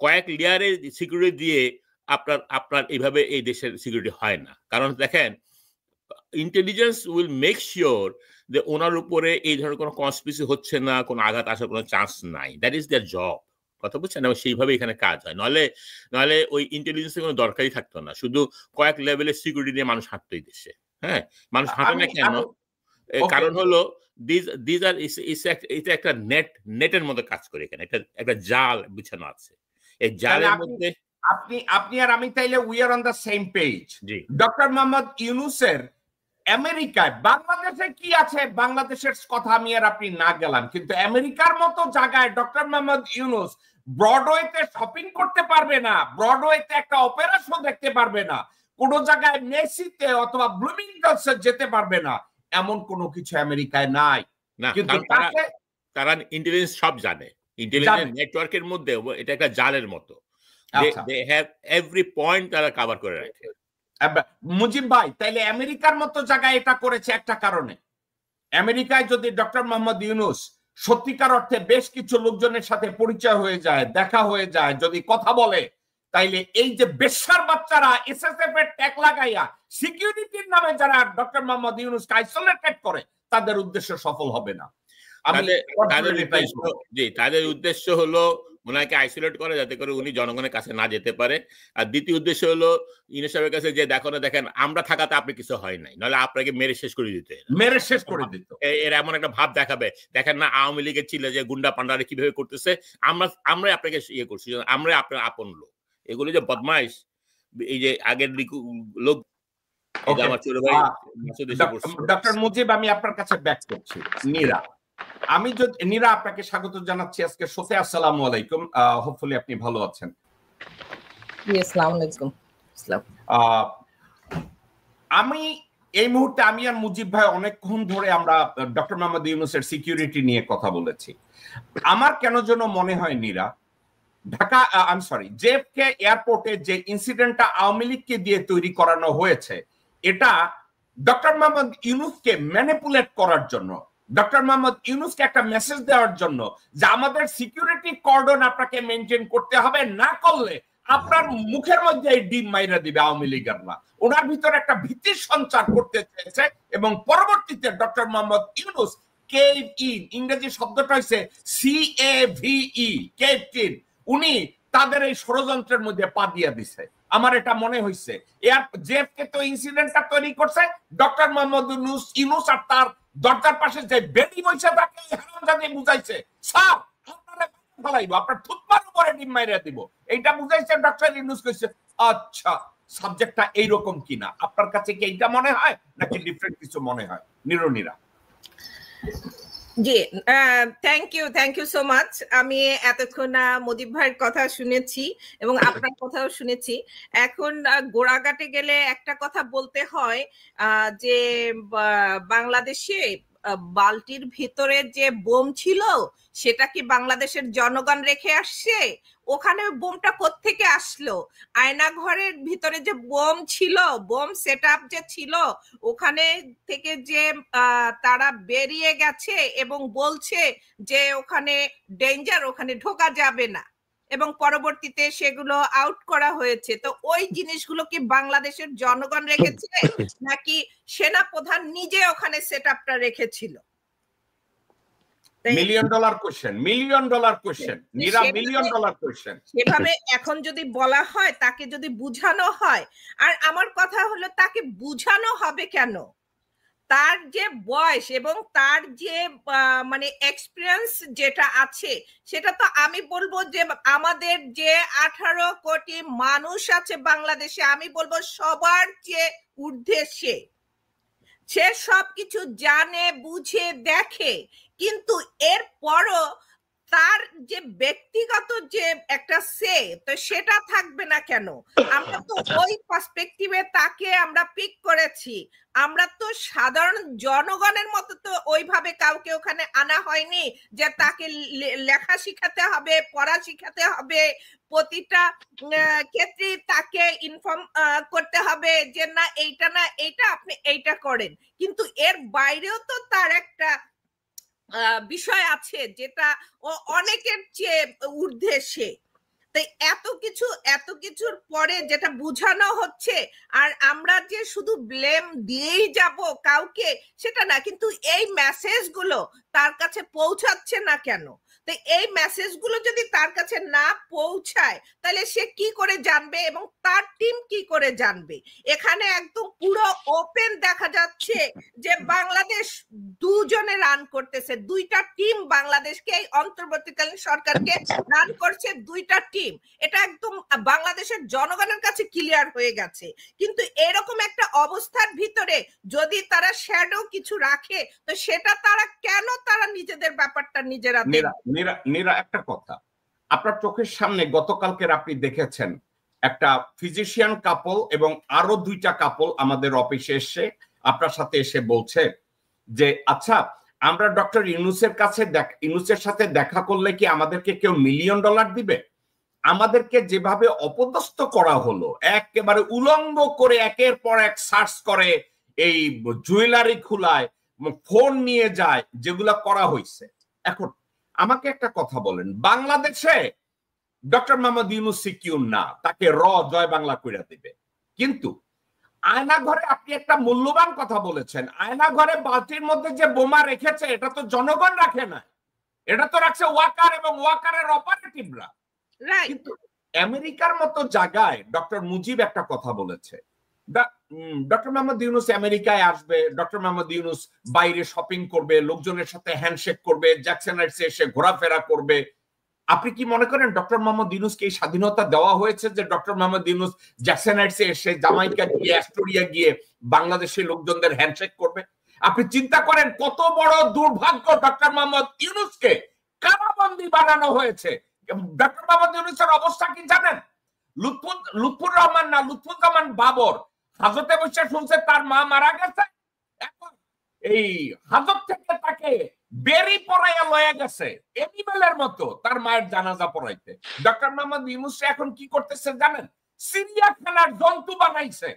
S2: কয়েক লেয়ারের সিকিউরিটি দিয়ে আপনার এইভাবে এই দেশের সিকিউরিটি হয় না। কারণ দেখেন, ইন্টেলিজেন্স উইল মেক শিওর যে ওনার উপরে এই ধরনের কোনো কনস্পিরেসি হচ্ছে না, কোনো আঘাত আসার কোনো চান্স নাই। That is there job. কথা বুঝছেন? এবং সেইভাবে এখানে কাজ হয়। নলে ওই ইন্টেলিজেন্সের কোনো দরকারই থাকতো না, শুধু কয়েক লেভেলের সিকিউরিটি নিয়ে মানুষ হাঁটতো এই দেশে। হ্যাঁ, মানুষ হাঁটে না কেন? কারণ হলো এটা একটা নেটের মধ্যে কাজ করে, এখানে একটা জাল বিছানো আছে। এই জালের মধ্যে
S1: আপনি আর আমি তাইলে we are on the same page. Doctor Mohammad ইউনূসের আমেরিকায়, বাংলাদেশে কি আছে বাংলাদেশের কথা আমি আর আপনি না গেলাম, কিন্তু আমেরিকার মতো জায়গায় ডক্টর মোহাম্মদ ইউনূস ব্রডওয়েতে শপিং করতে পারবে না, ব্রডওয়েতে একটা অপেরা শো দেখতে পারবে না, কোন জায়গায় মেসিতে অথবা ব্লুমিংটনসে যেতে পারবে না, এমন কোনো কিছু আমেরিকায় নাই।
S2: কিন্তু তারা ইন্টেলিজেন্স সব জানে, ইন্টেলিজেন্স নেটওয়ার্কের মধ্যে এটা একটা জালের মতো। They have every point তারা কভার করে রাখে।
S1: মুজিব ভাই, তাইলে আমেরিকার মতো জায়গায় এটা করেছে একটা কারণে। আমেরিকায় যদি ডক্টর মোহাম্মদ ইউনূস সত্যিকার অর্থে বেশ কিছু লোকজনের সাথে পরিচয় হয়ে যায়, দেখা হয়ে যায়, যদি কথা বলে, তাইলে এই যে বেশ্যার বাচ্চারা এসএসএফ এর ট্যাগ লাগাইয়া সিকিউরিটির নামে যারা ডক্টর মোহাম্মদ ইউনূসকে আইসোলেটেড করে, তাদের উদ্দেশ্য সফল হবে না।
S2: তাদের উদ্দেশ্য হলো ওনাকে আইসোলেট করে যাতে করে উনি জনগণের কাছে না যেতে পারে। আর দ্বিতীয় উদ্দেশ্য হলো ইউনূস সাহেবের কাছে যে দেখেন আমরা থাকাতে আপনি কিছু হয় নাই, নাহলে আপনাকে মেরে শেষ করে দিত। এর এমন একটা ভাব দেখাবে, দেখেন না আওয়ামী লীগের ছিল যে গুন্ডা পান্ডারে কিভাবে করতেছে, আমরা আপনাকে ইয়ে করছি, আমরা আপনার আপন লোক। এগুলো যে বদমাইশ, এই যে আগের লোক, আমার ছোট ভাই
S1: ডক্টর মুজিব, আমি আপনার কাছে ব্যাক করছি। নীরা আপনাকে স্বাগত জানাচ্ছি আজকে শোতে। আসসালামু আলাইকুম, হোপফুলি আপনি ভালো আছেন। আমি এই মুহূর্তে আমি আর মুজিব ভাই অনেকক্ষণ ধরে আমরা ডক্টর মোহাম্মদ ইউনূসের সিকিউরিটি নিয়ে কথা বলেছি। আমার কেন যেন মনে হয় নীরা, ঢাকা জেএফকে এয়ারপোর্টে যে ইনসিডেন্টটা আওয়ামী লীগকে দিয়ে তৈরি করানো হয়েছে, এটা ডক্টর মোহাম্মদ ইউনূসকে ম্যানিপুলেট করার জন্য, ডক্টর মোহাম্মদ ইউনূসকে একটা মেসেজ দেওয়ার জন্য যে আমাদের সিকিউরিটি কর্ডন আপনাকে মেনটেন করতে হবে, না করলে আপনার মুখের মধ্যে এই ডিম মাইরা দিবে আওয়ামী লীগের না। ওনার ভিতরে একটা ভীতি সঞ্চার করতে চেয়েছে এবং পরবর্তীতে ডক্টর মোহাম্মদ ইউনূস ইংরেজি শব্দটা হচ্ছে CAVE কেভিন, উনি তাদের এই ষড়যন্ত্রের মধ্যে পা দিয়ে দিছে। আমার এটা মনে হয়েছে জেএফকে তো ইনসিডেন্টটা তৈরি করছে ডক্টর মোহাম্মদ ইউনূস, আর তার দরজার পাশে যে বেডি বসে তাকে হারামজাদি বুঝাইছে স্যার আপনারা ফলাইবো, আপনার থুতমার উপরে ডিম মাইরা দিব, এইটা বুঝাইছে ডক্টর ইউনূস। কইছে আচ্ছা সাবজেক্টটা এইরকম কিনা, আপনার কাছে কি এইটা মনে হয় নাকি ডিফারেন্ট কিছু মনে হয়? নিরুনিরা।
S3: জি, থ্যাংক ইউ সো মাচ। আমি এতক্ষণ মুজিব ভাইয়ের কথা শুনেছি এবং আপনার কথাও শুনেছি। এখন গোড়াঘাটে গেলে একটা কথা বলতে হয় যে বাংলাদেশে বালতির ভিতরে যে বোম ছিল সেটা কি বাংলাদেশের জনগণ রেখে আসছে? ওখানে বোমটা কোত্থেকে আসলো? আয়না ঘরের ভিতরে যে বোম ছিল, বোম সেটআপ যে ছিল, ওখানে থেকে যে তারা বেরিয়ে গেছে এবং বলছে যে ওখানে ডেঞ্জার, ওখানে ঢোকা যাবে না, এবং পরবর্তীতে সেগুলো আউট করা হয়েছে। তো ওই জিনিসগুলো কি বাংলাদেশের জনগণ রেখেছে নাকি সেনা প্রধান নিজে ওখানে সেটআপটা রেখেছিল?
S1: $1 million কোশ্চেন, $1 million কোশ্চেন, নিরা $1 million কোশ্চেন।
S3: সেভাবে এখন যদি বলা হয়, তাকে যদি বুঝানো হয়, আর আমার কথা হলো তাকে বুঝানো হবে কেন? তার যে বয়স এবং তার যে মানে এক্সপিরিয়েন্স যেটা আছে, সেটা তো আমি বলবো যে আমাদের যে 18 কোটি মানুষ আছে বাংলাদেশে, আমি বলবো সবার যে ঊর্ধ্বে সে সবকিছু জানে, বুঝে, দেখে, কিন্তু এরপরও তার যে ব্যক্তিগত যে একটা তো সেটা থাকবে না কেন? আমরা তো ওই পার্সপেক্টিভে তাকে আমরা পিক করেছি। আমরা তো সাধারণ জনগণের মতো তো ওইভাবে কাউকে ওখানে আনা হয়নি যে তাকে লেখা শিখাতে হবে, পড়া শিখাতে হবে, প্রতিটা ক্ষেত্রে তাকে ইনফর্ম করতে হবে যে না এইটা না এইটা, আপনি এইটা করেন। কিন্তু এর বাইরেও তো তার একটা বিষয় আছে যেটা অনেকের চেয়ে ঊর্ধ্বে সে। তাই এত কিছুর পরে যেটা বুঝানো হচ্ছে, আর আমরা যে শুধু ব্লেম দিয়েই যাব কাউকে সেটা না, কিন্তু এই মেসেজগুলো তার কাছে পৌঁছাচ্ছে না কেন? তো এই মেসেজগুলো যদি তার কাছে না পৌঁছায় তাহলে সে কি করে জানবে এবং তার টিম কি করে জানবে? এখানে একদম পুরো ওপেন দেখা যাচ্ছে যে বাংলাদেশ দুজনে রান করতেছে, দুইটা টিম বাংলাদেশকে, এই অন্তর্বর্তীকালীন সরকারকে রান করছে দুইটা টিম। এটা একদম বাংলাদেশের জনগণের কাছে ক্লিয়ার হয়ে গেছে। কিন্তু এরকম একটা অবস্থার ভিতরে যদি তারা শ্যাডো কিছু রাখে, তো সেটা তারা কেন তারা নিজেদের ব্যাপারটা নিজেরা
S1: নিরা একটা কথা, আপনার চোখের সামনে গতকালকের আপনি দেখেছেন একটা ফিজিশিয়ান কাপল এবং আরো 2টা কাপল আমাদের অফিসে এসে আপনার সাথে এসে বলছে যে আচ্ছা আমরা ডক্টর ইউনূসের সাথে দেখা করলে কি আমাদেরকে কেউ $1 million দিবে? আমাদেরকে যেভাবে অপদস্থ করা হলো, একেবারে উলঙ্গ করে একের পর এক সার্চ করে, এই জুয়েলারি খুলায়, ফোন নিয়ে যায়, যেগুলা করা হয়েছে। এখন আমাকে একটা কথা বলেন, বাংলাদেশে ডক্টর মোহাম্মদ ইউনূস সিকিউর না, তাকে জয় বাংলা কইরা দিবে, কিন্তু আয়না ঘরে আপনি একটা মূল্যবান কথা বলেছেন, আয়না ঘরে বালতির মধ্যে যে বোমা রেখেছে এটা তো জনগণ রাখে না, এটা তো রাখছে ওয়াকার এবং ওয়াকারের অপারেটিভরা। কিন্তু আমেরিকার মতো জায়গায় ডক্টর মুজিব একটা কথা বলেছে, ডক্টর মোহাম্মদ ইউনূস আমেরিকায় আসবে, ডক্টর মোহাম্মদ ইউনূস বাইরে শপিং করবে, লোকজনের সাথে হ্যান্ডশেক করবে, জ্যাকসনাইটসে এসে ঘোরাফেরা করবে। আপনি কি মনে করেন ডক্টর মোহাম্মদ ইউনূসকে এই স্বাধীনতা দেওয়া হয়েছে যে ডক্টর মোহাম্মদ ইউনূস জ্যাকসনাইটসে এসে, জামাইকা গিয়ে, অ্যাস্টোরিয়া গিয়ে বাংলাদেশের লোকজনদের হ্যান্ডশেক করবে? আপনি চিন্তা করেন কত বড় দুর্ভাগ্য ডক্টর মোহাম্মদ ইউনূসকে কারাবন্দী বানানো হয়েছে। ডক্টর মোহাম্মদ ইউনূসের অবস্থা কি জানেন? লুৎফুজ্জামান বাবর হাজতে বসে শুনছে তার মা মারা গেছে, এখন এই হাজত থেকে তাকে বেরি পড়াইয়া লয়ে গেছে এনিমেলের মতো তার মায়ের জানাজা পড়াইতে। ডক্টর মোহাম্মদ ইউনূস এখন কি করতেছে জানেন? সিরিয়াখানার জন্তু বানাইছে,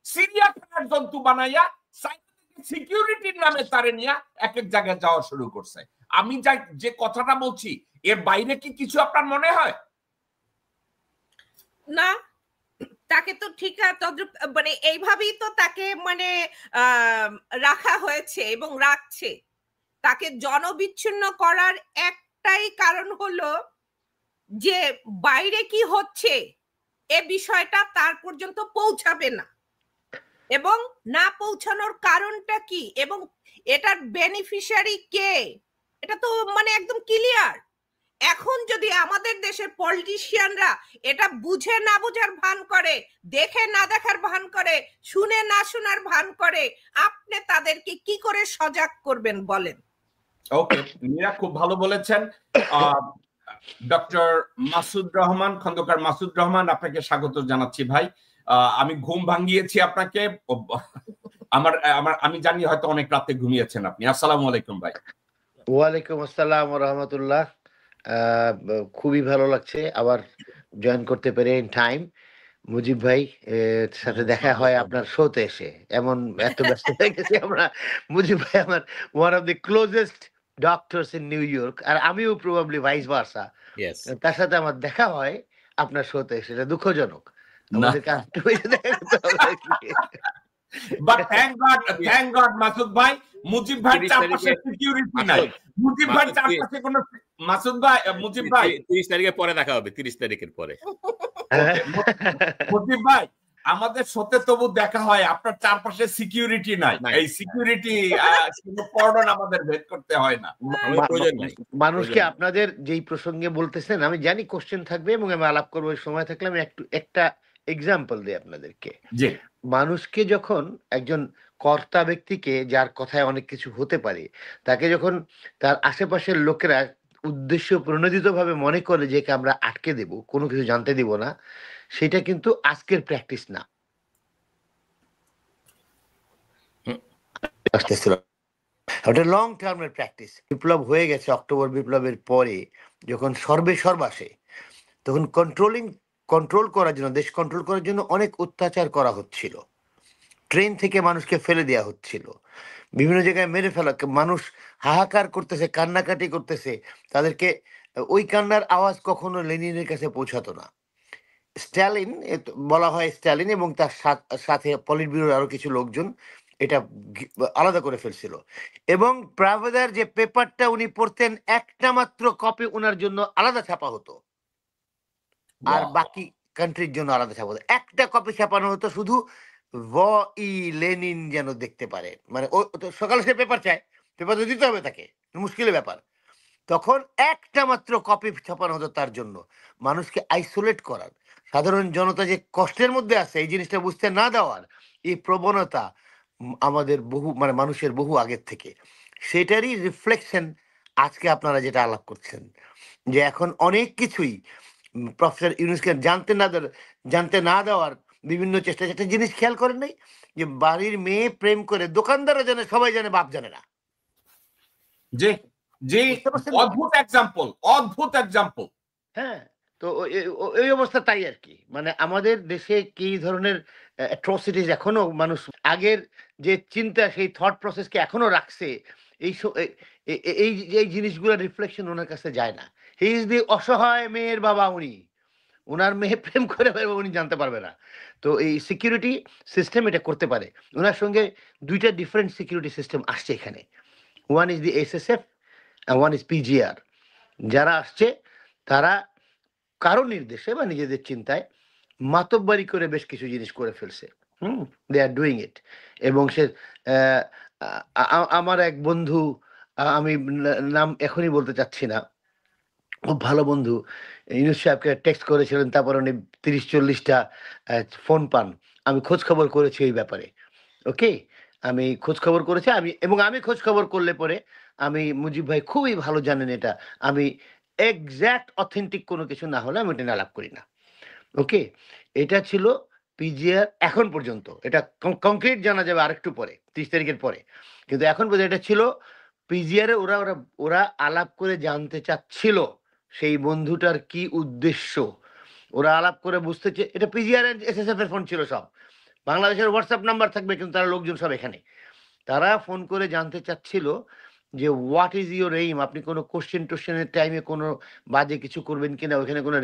S1: সিরিয়াখানার জন্তু বানাইয়া সিকিউরিটির নামে তারে নিয়ে এক এক জায়গায় যাওয়া শুরু করছে। আমি যে কথাটা বলছি এর বাইরে কি কিছু আপনার মনে হয়?
S3: না, তাকে তো ঠিক মানে এইভাবেই তো তাকে মানে রাখা হয়েছে এবং রাখছে। তাকে জনবিচ্ছিন্ন করার একটাই কারণ হলো যে বাইরে কি হচ্ছে এ বিষয়টা তার পর্যন্ত পৌঁছাবে না, এবং না পৌঁছানোর কারণটা কি এবং এটার বেনিফিশিয়ারি কে, এটা তো মানে একদম ক্লিয়ার। এখন যদি আমাদের দেশের পলিটিশিয়ানরা এটা বুঝে না বোঝার ভান করে, দেখে না দেখার ভান করে, শুনে না শোনার ভান করে, আপনি তাদেরকে কি করে সজাগ করবেন বলেন?
S1: ওকে, মীরা খুব ভালো বলেছেন। ডক্টর মাসুদ রহমান, খন্দকার মাসুদ রহমান, আপনাকে স্বাগত জানাচ্ছি ভাই। আমি ঘুম ভাঙিয়েছি আপনাকে, আমি জানি হয়তো অনেক রাতে ঘুমিয়েছেন আপনি। আসসালামু আলাইকুম ভাই।
S4: ওয়ালাইকুম আসসালাম ওয়া রাহমাতুল্লাহ। খুবই ভালো লাগছে আবার জয়েন করতে পেরে ইন টাইম। মুজিব ভাই সাথে দেখা হয় আপনার শোতে এসে, এমন এত ব্যস্ত হয়ে গেছি আমরা। মুজিব ভাই আমার one of the closest doctors in New York, আর আমিও প্রবাবলি ভাইস ভার্সা। তার সাথে আমার দেখা হয় আপনার শোতে এসে, এটা দুঃখজনক। আমাদের
S1: বাট থ্যাংক গড মাসুদ ভাই, মুজিব ভাই চারপাশে সিকিউরিটি নাই। মুজিব ভাই চারপাশে কোনো মাসুদ ভাই, মুজিব ভাই
S2: 30 তারিখের পরে দেখা হবে, 30 তারিখের পরে।
S1: মুজিব ভাই আমাদের সাথে তবু দেখা হয়, আপনার চারপাশে সিকিউরিটি নাই। এই সিকিউরিটি কর্ডন আমাদের ভেদ করতে হয় না।
S4: মানুষকে আপনাদের যেই প্রসঙ্গে বলতেছেন, আমি জানি কোশ্চেন থাকবে এবং আমি আলাপ করবো, সময় থাকলে আমি একটা এক্সাম্পল দিই আপনাদেরকে। মানুষকে যখন একজন কর্তা ব্যক্তিকে, যার কথায় অনেক কিছু হতে পারে, তাকে যখন তার আশেপাশের লোকেরা উদ্দেশ্য প্রণোদিত ভাবে মনে করে যে আমরা আটকে দেব, কোনো কিছু জানতে দিব না, সেটা কিন্তু আজকের প্র্যাকটিস না। ওটা লং টার্মের প্র্যাকটিস। বিপ্লব হয়ে গেছে, অক্টোবর বিপ্লবের পরে যখন সর্বাসে, তখন কন্ট্রোল করার জন্য, দেশ কন্ট্রোল করার জন্য অনেক অত্যাচার করা হচ্ছিল। ট্রেন থেকে মানুষকে ফেলে দেওয়া হচ্ছিল, বিভিন্ন জায়গায় মেরে ফেলা, মানুষ হাহাকার করতেছে, কান্নাকাটি করতেছে, তাদেরকে ওই কান্নার আওয়াজ কখনো লেনিনের কাছে পৌঁছাতো না। স্ট্যালিন, বলা হয় স্ট্যালিন এবং তার সাথে পলিট ব্যুরোর আরো কিছু লোকজন এটা আলাদা করে ফেলছিল, এবং প্রাভেদার যে পেপারটা উনি পড়তেন, একটা মাত্র কপি ওনার জন্য আলাদা ছাপা হতো, আর বাকি কান্ট্রির জন্য আলাদা ছাপা হতো। একটা কপি ছাপানো হতো শুধু লেনিন যেন দেখতে পারে। মানে ও সকালে সে পেপার চায়, পেপার তো দিতে হবে তাকে, মুশকিলের ব্যাপার। তখন একটা মাত্র কপি ছাপানো হতো তার জন্য, মানুষকে আইসোলেট করার, সাধারণ জনতা যে কষ্টের মধ্যে আছে এই জিনিসটা বুঝতে না দেওয়ার এই প্রবণতা আমাদের মানুষের বহু আগের থেকে। সেটারই রিফ্লেকশন আজকে আপনারা যেটা আলাপ করছেন, যে এখন অনেক কিছুই প্রফেসর ইউনূসকে জানতে না দেওয়ার বিভিন্ন চেষ্টা। একটা জিনিস খেয়াল করেন নাই যে বাড়ির মেয়ে প্রেম করে দোকানদারও জানে, সবাই জানে, বাপ জানে না।
S1: অদ্ভুত এক্সাম্পল।
S4: হ্যাঁ, তো এই অবস্থা তাই আর কি। মানে আমাদের দেশে কি ধরনের অ্যাট্রসিটিস এখনো মানুষ আগের যে চিন্তা, সেই থট প্রসেসকে এখনো রাখছে, এই জিনিসগুলো রিফ্লেকশন ওনার কাছে যায় না। হি ইজ দি অসহায় মেয়ের বাবা, ওনার মেয়ে প্রেম করে উনি জানতে পারবে না। তো এই সিকিউরিটি সিস্টেম এটা করতে পারে। ওনার সঙ্গে দুইটা ডিফারেন্ট সিকিউরিটি সিস্টেম আসছে এখানে। One is the SSF and one is PGR। যারা আসছে তারা কারো নির্দেশে বা নিজেদের চিন্তায় মাতব্বারি করে বেশ কিছু জিনিস করে ফেলছে। দে আর ডুইং ইট। এবং সে আমার এক বন্ধু, আমি নাম এখনই বলতে চাচ্ছি না, খুব ভালো বন্ধু, ইউনূস সাহেবকে টেক্সট করেছিলেন, তারপর উনি 30-40টা ফোন পান। আমি খোঁজ খবর করেছি এই ব্যাপারে। ওকে, আমি খোঁজ খবর করেছি, আমি খোঁজ খবর করলে পরে আমি, মুজিব ভাই খুবই ভালো জানেন এটা, আমি এক্স্যাক্ট অথেন্টিক কোনো কিছু না হলে আমি এটা আলাপ করি না। ওকে, এটা ছিল PGR এখন পর্যন্ত। এটা কংক্রিট জানা যাবে আরেকটু পরে, 30 তারিখের পরে, কিন্তু এখন পর্যন্ত এটা ছিল PGR। ওরা আলাপ করে জানতে চাচ্ছিল সেই বন্ধুটার কি উদ্দেশ্য। ওরা আলাপ করে বুঝতে চেয়ে, এটা PGR এর SSF এর ফোন ছিল সব, বাংলাদেশের হোয়াটসঅ্যাপ নাম্বার থাকবে কিন্তু তারা লোকজন সব এখানে। তারা ফোন করে জানতে চাচ্ছিল যে হোয়াট ইজ ইউর এইম, আপনি কোনো কোশ্চেনের টাইমে কোনো বাজে কিছু করবেন কিনা, ওখানে কোনো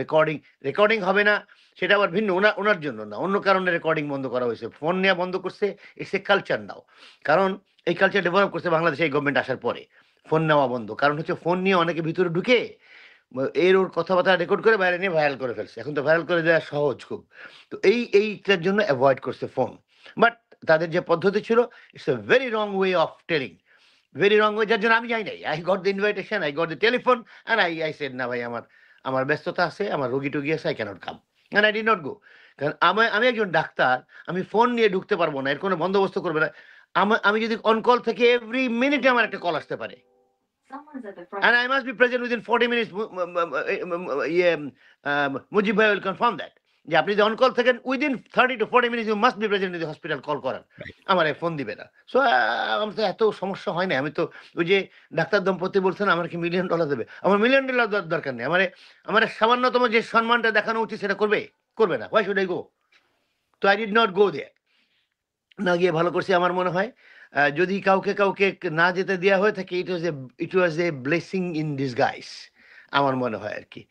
S4: রেকর্ডিং হবে না, সেটা আবার ভিন্ন, ওনার জন্য না, অন্য কারণে রেকর্ডিং বন্ধ করা হয়েছে, ফোন নেওয়া বন্ধ করছে। ইটস এ কালচার নাও, কারণ এই কালচার ডেভেলপ করছে বাংলাদেশে এই গভর্নমেন্ট আসার পরে। ফোন নেওয়া বন্ধ, কারণ হচ্ছে ফোন নিয়ে অনেকে ভিতরে ঢুকে ওর কথাবার্তা রেকর্ড করে বাইরে নিয়ে ভাইরাল করে ফেলছে। এখন তো ভাইরাল করে দেওয়া সহজ খুব, তো এইটার জন্য অ্যাভয়েড করছে ফোন। বাট তাদের যে পদ্ধতি ছিল, it's a very wrong way of telling, very wrong way, যার জন্য আমি যাই নাই। I got the invitation, I got the telephone, and I said না ভাই, আমার ব্যস্ততা আছে, আমার রোগী টুগী আছে, I cannot come, and I did not go. কারণ আমি একজন ডাক্তার, আমি ফোন নিয়ে ঢুকতে পারবো না, এর কোনো বন্দোবস্ত করবে না। আমি যদি অন কল থেকে এভরি মিনিটে আমার একটা কল আসতে পারে, and I must be present within 40 minutes. Mujib bhai will confirm that. যে আপনি যদি অন কল থাকেন within 30 to 40 minutes you must be present in the hospital, call করার, আমার ফোন দিবে না। সো আমার তো এত সমস্যা হয় না। আমি তো ওই যে ডাক্তার দম্পতি বলছেন আমার কি $1 মিলিয়ন দেবে, আমার $1 মিলিয়ন দরকার নেই। আমার সামান্যতম যে সম্মানটা দেখানো উচিত সেটা করবে না। Why should I go? তো আই ডিড নট গো দেয়ার। না গিয়ে ভালো করছি আমার মনে হয়। যদি কাউকে না যেতে দেওয়া হয়ে থাকে, ইট ওয়াজ এ ব্লেসিং ইন ডিসগাইজ, আমার মনে হয় আর কি।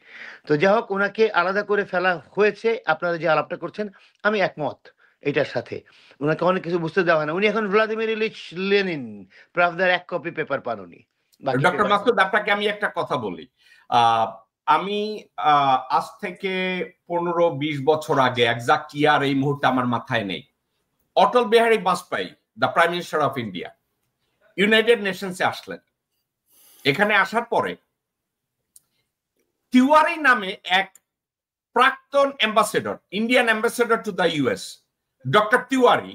S4: তো যাই হোক, ওনাকে আলাদা করে ফেলা হয়েছে। আপনারা যে আলাপটা করছেন, আমি একমত এটার সাথে। ওনাকে অনেক কিছু বুঝতে দেওয়া হয় না। উনি এখন ভ্লাদিমির ইলিচ লেনিন, প্রাভদার 1 কপি পেপার পান উনি।
S1: ডক্টর মাসুদ, আপনাকে আমি একটা কথা বলি। আমি আজ থেকে 15-20 বছর আগে, এক্সাক্ট ইয়ার এই মুহূর্তে আমার মাথায় নেই, Atal Bihari Vajpayee, the prime minister of India, united নেশনসে আসলেন। এখানে আসার পরে তিওয়ারি নামে এক প্রাক্তন ambassador, Indian ambassador to the US, doctor Tiwari,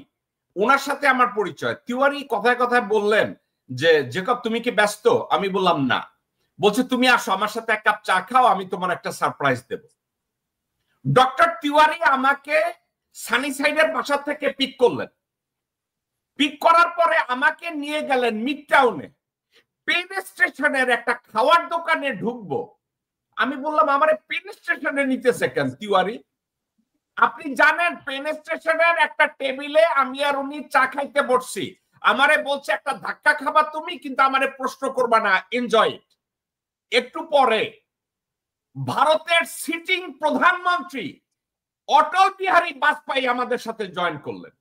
S1: ওনার সাথে আমার পরিচয়। তিওয়ারি কথায় কথায় বললেন যে জেকব তুমি কি ব্যস্ত? আমি বললাম না। বলছে তুমি আসো আমার সাথে 1 কাপ চা খাও, আমি তোমার একটা সারপ্রাইজ দেব। ডক্টর তিওয়ারি আমাকে সানিসাইডের বাসা থেকে পিক করলেন। পিক করার পরে আমাকে নিয়ে গেলেন মিড টাউনে, পেন স্টেশনের একটা খাওয়ার দোকানে ঢুকবো। আমি বললাম আমারে পেন স্টেশনে নিতেছে কেন তিওয়ারি? আপনি জানেন পেন স্টেশনের একটা টেবিলে আমি আর উনি চা খাইতে বসছি, আমারে বলছে একটা ধাক্কা খাবা তুমি, কিন্তু আমারে প্রশ্ন করবা না, এনজয় ইট। একটু পরে ভারতের সিটিং প্রধানমন্ত্রী অটল বিহারী বাজপেয়ী আমাদের সাথে জয়েন করলেন।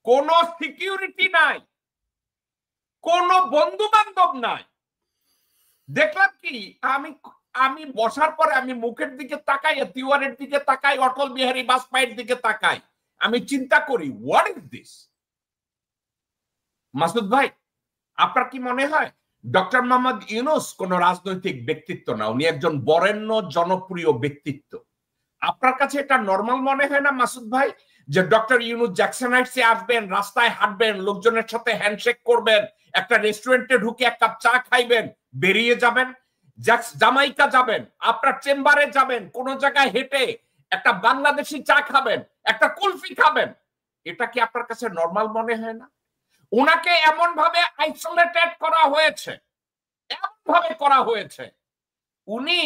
S1: কোন সিকিউরিটি নাই, কোন বন্ধু বান্ধব নাই। দেখলাম কি, আমি বসার পরে আমি মুখের দিকে তাকাই, তিওয়ারির দিকে তাকাই, অটল বিহারী বাজপেয়ীর দিকে তাকাই, আমি চিন্তা করি হোয়াট ইজ দিস? মাসুদ ভাই, আপনার কি মনে হয় ডক্টর মোহাম্মদ ইউনূস কোন রাজনৈতিক ব্যক্তিত্ব না, উনি একজন বরেণ্য জনপ্রিয় ব্যক্তিত্ব। আপনার কাছে এটা নর্মাল মনে হয় না মাসুদ ভাই, যে ডক্টর ইউনূস জ্যাকসন হাইটসে আসবেন, রাস্তায় হাঁটবেন, লোকজনের সাথে হ্যান্ডশেক করবেন, একটা রেস্টুরেন্টে ঢুকে 1 কাপ চা খাইবেন, বেরিয়ে যাবেন, জামাইকা যাবেন, আপনার চেম্বারে যাবেন, কোন জায়গায় হেঁটে একটা বাংলাদেশি চা খাবেন, একটা কুলফি খাবেন, এটা কি আপনার কাছে নর্মাল মনে হয় না? ওনাকে এমন ভাবে আইসোলেটেড করা হয়েছে, এমন ভাবে করা হয়েছে, উনি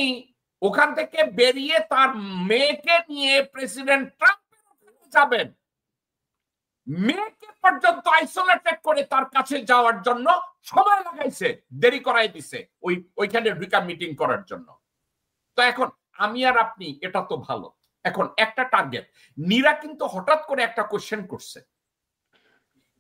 S1: ওখান থেকে বেরিয়ে তার মেয়েকে নিয়ে প্রেসিডেন্ট ট্রাম্পের ওখানে যাবেন, মেয়েকে পর্যন্ত আইসোলেটেড করে তার কাছে যাওয়ার জন্য সময় লাগাইছে, দেরি করাই দিছে ওইখানে ঢুকা মিটিং করার জন্য। তো এখন আমি আর আপনি, এটা তো ভালো। এখন একটা টার্গেট, নীরা কিন্তু হঠাৎ করে একটা কোশ্চেন করছে,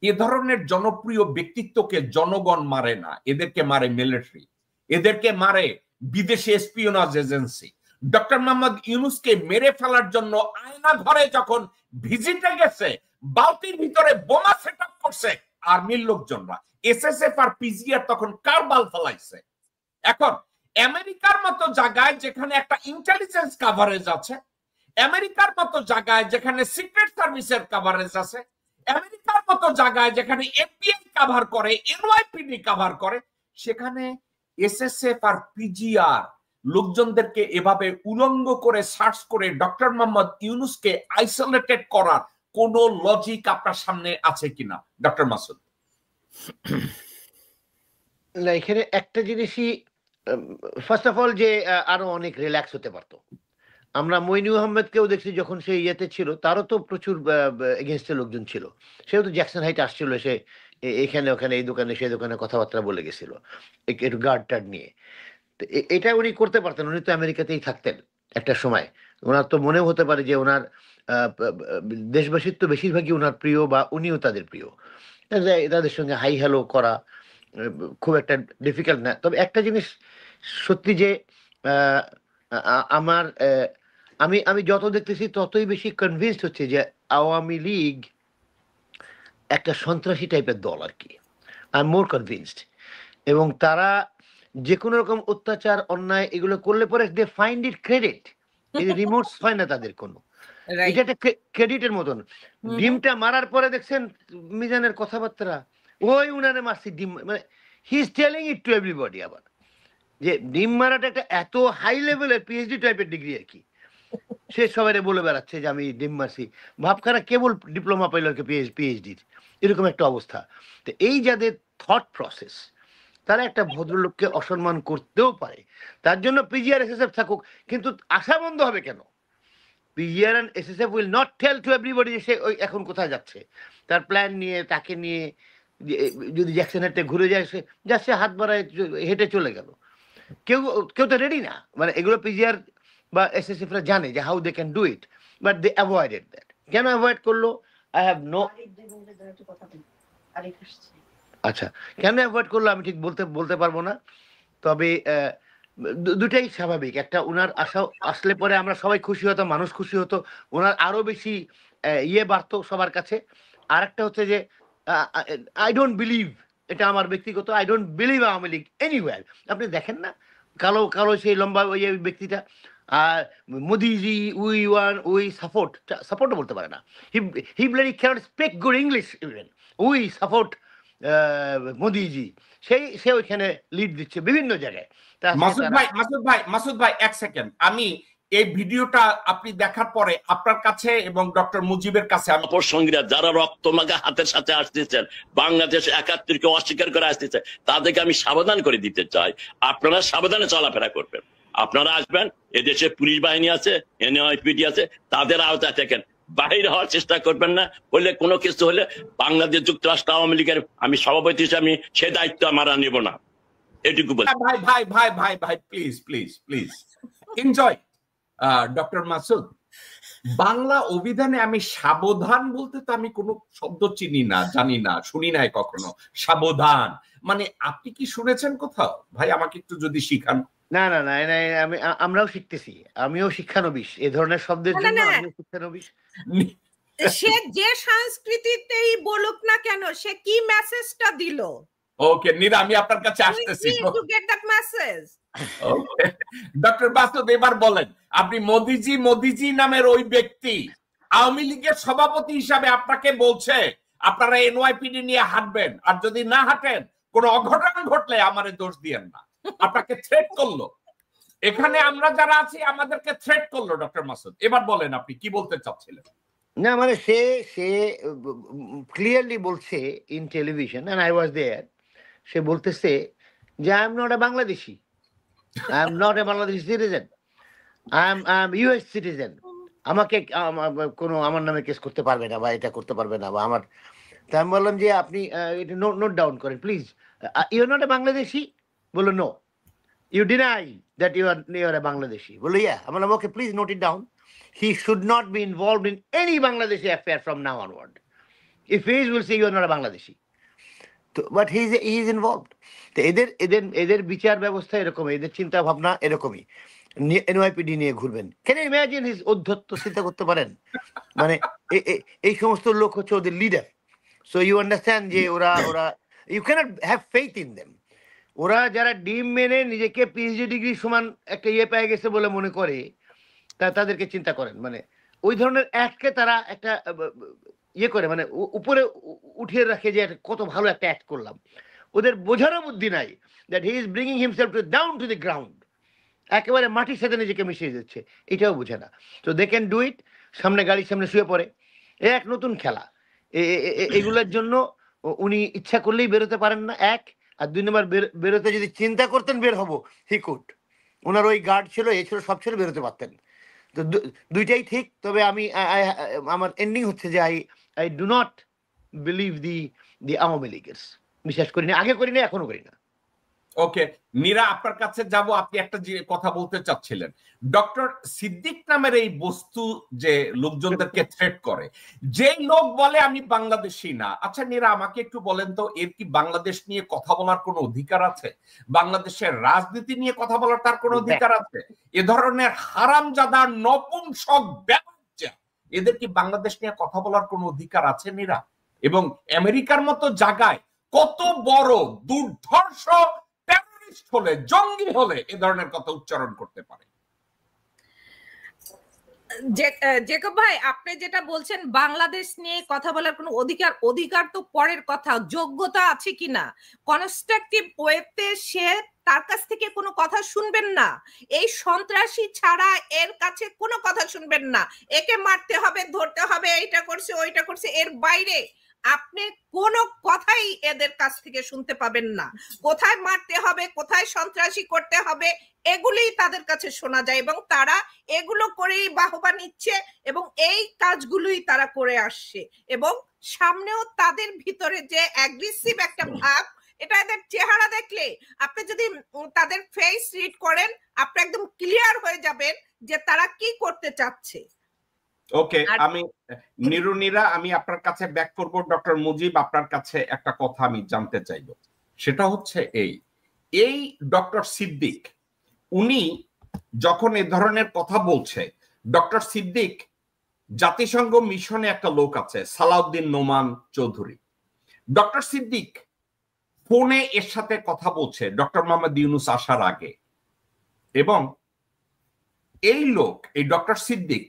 S1: এ ধরনের জনপ্রিয় ব্যক্তিত্বকে জনগণ মারে না, এদেরকে মারে মিলিটারি, এদেরকে মারে বিদেশি এসপিওনাজ এজেন্সি। ডক্টর মোহাম্মদ ইউনূসকে মেরে ফেলার জন্য আয়না ঘরে যখন ভিজিটে গেছে, বালতির ভিতরে বোমা সেট আপ করছে আর্মির লোকজনরা, এসএসএফ আর পিজিআর তখন কারবাল ফলাইছে। এখন আমেরিকার মতো জায়গায় যেখানে একটা ইন্টেলিজেন্স কভারেজ আছে, আমেরিকার মতো জায়গায় যেখানে সিক্রেট সার্ভিসের কভারেজ আছে, আমেরিকার মতো জায়গায় যেখানে এফবিআই কভার করে, এনওয়াইপিডি কভার করে, সেখানে এসএসএফ আর পিজিআর লোকজনদেরকে এভাবে উলঙ্গ করে সার্চ করে ডক্টর মোহাম্মদ ইউনূসকে আইসোলেটেড করার কোন লজিক আপনার সামনে আছে কিনা ডক্টর মাসুদ?
S4: না, এখানে একটা জিনিসই, ফার্স্ট অফ অল, যে আরো অনেক রিল্যাক্স হতে পারতো। আমরা মইনু আহমেদকেও দেখছি যখন সে ইয়েতে ছিল, তারও তো প্রচুর এগেনস্টে লোকজন ছিল, সেও তো জ্যাকসন হাইট আসছিল, সে এখানে ওখানে এই দোকানে সেই দোকানে কথাবার্তা বলে গেছিল একটু গার্ড টার্ড নিয়ে। তো এটা উনি করতে পারতেন, উনি তো আমেরিকাতেই থাকতেন একটা সময়। ওনার তো মনে হতে পারে যে ওনার দেশবাসীর তো বেশিরভাগই ওনার প্রিয় বা উনিও তাদের প্রিয়, তাদের সঙ্গে হাই হ্যালো করা খুব একটা ডিফিকাল্ট না। তবে একটা জিনিস সত্যি যে আমার আমি যত দেখতেছি ততই বেশি কনভিন্সড হচ্ছে যে আওয়ামী লীগ একটা সন্ত্রাসী টাইপের দল আর কি, আই এম মোর কনভিন্সড। এবং তারা যে কোনো রকম অত্যাচার অন্যায় এগুলো করলে পরে দে ফাইন্ড ইট ক্রেডিট, এই রিমোটস হয় না তাদের কোনো, এটা একটা ক্রেডিটের মতন। ডিমটা মারার পরে দেখছেন মিজানের কথাবার্তা, ওই উনারে মারছি ডিম, মানে he is telling it to everybody. আবার যে ডিম মারাটা একটা এত হাই লেভেলের পিএইচডি টাইপের ডিগ্রি আর কি, সে সবাই বলে বেড়াচ্ছে যে আমি ডিম মারছি, ভাবখানা কেবল ডিপ্লোমা পাইল পিএইচডির, এরকম একটা অবস্থা। তো এই যাদের থট প্রসেস, তারা একটা ভদ্রলোককে অসম্মান করতেও পারে, তার জন্য পিজিআর এসএসএফ থাকুক, কিন্তু আশা বন্ধ হবে কেন? PGR and SSF will not tell to everybody যে সে এখন কোথায় যাচ্ছে, তার প্ল্যান নিয়ে তাকে নিয়ে যদি জ্যাকসন হেটে ঘুরে যায়, সে যাচ্ছে হাত বাড়ায় হেঁটে চলে গেল, কেউ কেউ তো রেডি না। মানে এগুলো পিজিআর বা এসএসএফরা জানে যে how they can do it, but they avoided that. কেন অ্যাভয়েড করলো? আই হ্যাভ নো, আচ্ছা কেন অ্যাভয়েড করলো আমি ঠিক বলতে পারবো না। তবে দুটাই স্বাভাবিক। একটা ওনার আসলে পরে আমরা সবাই খুশি হতো, মানুষ খুশি হতো, ওনার আরো বেশি ইয়ে বাড়তো সবার কাছে। আর একটা হচ্ছে যে আই ডোন্ট বিলিভ, এটা আমার ব্যক্তিগত, I don't believe Awami League anywhere. আপনি দেখেন না কালো কালো সেই লম্বা ওই ব্যক্তিটা, মোদিজি উই সাপোর্টও বলতে পারে না, he bloody cannot speak good English even, we support Modiji, সে ওইখানে লিড দিচ্ছে বিভিন্ন জায়গায়।
S1: মাসুদ ভাই এক সেকেন্ড, আমি এই ভিডিওটা আপনি দেখার পরে আপনার কাছে এবং ডক্টর মুজিবের কাছে,
S5: অপর সঙ্গীরা যারা রক্ত মাখা হাতের সাথে আসতেছেন, বাংলাদেশ ৭১কে অস্বীকার করে আসতেছে, তাদেরকে আমি সাবধান করে দিতে চাই, আপনারা সাবধানে চলাফেরা করবেন। আপনারা আসবেন, এদেশে পুলিশ বাহিনী আছে, এনআইপিডি আছে, তাদের আওতায় থাকেন, বাহির হওয়ার চেষ্টা করবেন না। হলে কোনো কিছু হলে বাংলাদেশ যুক্তরাষ্ট্র আওয়ামী লীগের আমি সভাপতি হিসেবে আমি সে দায়িত্ব আমরা নেব না, এটুকু বলি।
S1: ভাই ভাই ভাই ভাই ভাই please please please enjoy. Doctor Masud, Bangla অভিধানে আমি সাবধান বলতে তো আমি কোনো শব্দ চিনি না, জানি না, শুনি নাই কখনো সাবধান, মানে আপনি কি শুনেছেন কোথাও? ভাই আমাকে একটু যদি শিখান।
S4: না না না, আমরাও শিখতেছি, আমিও শিক্ষানবিশ, এ ধরনের শব্দের জন্য আমিও শিক্ষানবিশ।
S3: সে যে সংস্কৃতিতেই বলুক না কেন, সে কি মেসেজটা দিল?
S1: ওকে নীরা, আমি আপনার কাছে আসতেছি। ডক্টর মাসুদ এবার বলেন, আপনি মোদিজি নামের ওই ব্যক্তি আওয়ামী লীগের সভাপতি হিসাবে আপনাকে বলছে আপনারা এনওয়াইপিডি নিয়ে হাঁটবেন, আর যদি না হাঁটেন কোনো অঘটন ঘটলে আমারে দোষ দিয়েন না, আপনাকে থ্রেট করলো। এখানে আমরা যারা আছি আমাদেরকে থ্রেট করলো ডক্টর মাসুদ। এবার বলেন আপনি কি বলতে চাচ্ছিলেন?
S4: না মানে সে ক্লিয়ারলি বলছে in television, and I was there, সে বলতেছে যে I am not a Bangladeshi, I am not a Bangladeshi citizen, I am US citizen, আমাকে কোনো আমার নামে কেস করতে পারবে না বা এটা করতে পারবে না বা আমার। তা আমি বললাম যে আপনি এটা নোট ডাউন করেন please, you are not a Bangladeshi? বললো no, you deny that you are a Bangladeshi? বললো ইয়া। আমি বললাম okay please note it down, he should not be involved in any Bangladeshi affair from now onward. If he is, we'll say you are not a Bangladeshi. But he is involved. তো এদের বিচার ব্যবস্থা এরকম, এদের চিন্তা ভাবনা এরকমই, NYPD নিয়ে ঘুরবেন। ক্যান ইউ ইমাজিন হিজ অধ্যত্ত? চিন্তা করতে পারেন? মানে এই সমস্ত লোক হচ্ছে ওদের লিডার। সো ইউ আন্ডারস্ট্যান্ড যে ওরা you cannot have faith in them. ওরা যারা ডিম মেনে নিজেকে পিএইচডি ডিগ্রি সমান একটা ইয়ে পেয়ে গেছে বলে মনে করে, তাদেরকে চিন্তা করেন। মানে ওই ধরনের অ্যাক্টকে তারা একটা ইয়ে করে, মানে উপরে উঠিয়ে রাখে যে কত ভালো একটা অ্যাক্ট করলাম। ওদের বোঝারও বুদ্ধি নাই that he is bringing himself down to the ground, একেবারে মাটির সাথে নিজেকে মিশিয়ে যাচ্ছে, এটাও বোঝে না। তো দে ক্যান ডু ইট, সামনে গাড়ির সামনে শুয়ে পড়ে, এক নতুন খেলা। এগুলোর জন্য উনি ইচ্ছা করলেই বেরোতে পারেন না, এক। আর দুই নম্বর, বেরোতে যদি চিন্তা করতেন বের হবো, হি কুড, ওনার ওই গার্ড ছিল, এ ছিল, সব ছেড়ে বেরোতে পারতেন। তো দুইটাই ঠিক। তবে আমার এন্ডিং হচ্ছে যে আই ডু নট বিলিভ দি দি আওয়ামী লীগের। বিশ্বাস করি না, আগে করি না, এখনো করি না।
S1: ওকে নীরা, আপনার কাছে যাব, আপনি একটা কথা বলতে চাচ্ছিলেন। ডক্টর সিদ্দিক নামের এই বস্তু যে লোকজনদেরকে থ্রেট করে, যেই লোক বলে আমি বাংলাদেশি না, আচ্ছা নীরা আমাকে একটু বলেন তো, এর কি বাংলাদেশ নিয়ে কথা বলার কোনো অধিকার আছে? বাংলাদেশের রাজনীতি নিয়ে কথা বলার তার কোনো অধিকার আছে? এ ধরনের হারামজাদা নপুংসক ব্যবচ্চা, এদের কি বাংলাদেশ নিয়ে কথা বলার কোনো অধিকার আছে নীরা? এবং আমেরিকার মতো জায়গায় কত বড় দুর্ধর্ষ হলে, জঙ্গি হলে এ ধরনের কথা উচ্চারণ করতে পারে?
S3: জেকব ভাই, আপনি যেটা বলছেন বাংলাদেশ নিয়ে কথা বলার কোনো অধিকার তো পরের কথা, যোগ্যতা আছে কিনা, কনস্ট্রাকটিভ ওয়েতে সে তার কাছ থেকে কোনো কথা শুনবেন না। এই সন্ত্রাসী ছাড়া এর কাছে কোনো কথা শুনবেন না। একে মারতে হবে, ধরতে হবে, এইটা করছে ওইটা করছে, এর বাইরে আপনি কোনো কথাই এদের কাছ থেকে শুনতে পাবেন না। কোথায় মারতে হবে, কোথায় সন্ত্রাসী করতে হবে, এগুলোই তাদের কাছে শোনা যায় এবং তারা এগুলো করেই বাহবা নিচ্ছে এবং এই কাজগুলোই তারা করে আসছে। এবং সামনেও তাদের ভিতরে যে অ্যাগ্রেসিভ একটা ভাব, এটা এদের চেহারা দেখলে আপনি যদি তাদের ফেস রিড করেন, আপনি একদম ক্লিয়ার হয়ে যাবেন যে তারা কি করতে চাচ্ছে।
S1: ওকে, আমি নীরা, আমি আপনার কাছে ব্যাক করব। ডক্টর মুজিব, আপনার কাছে একটা কথা আমি জানতে চাইব, সেটা হচ্ছে এই ডক্টর সিদ্দিক উনি যখন এ ধরনের কথা বলছে, ডক্টর সিদ্দিক জাতিসংঘ মিশনে একটা লোক আছে সালাউদ্দিন নোমান চৌধুরী, ডক্টর সিদ্দিক ফোনে এর সাথে কথা বলছে ডক্টর মোহাম্মদ ইউনূস আসার আগে, এবং এই লোক, এই ডক্টর সিদ্দিক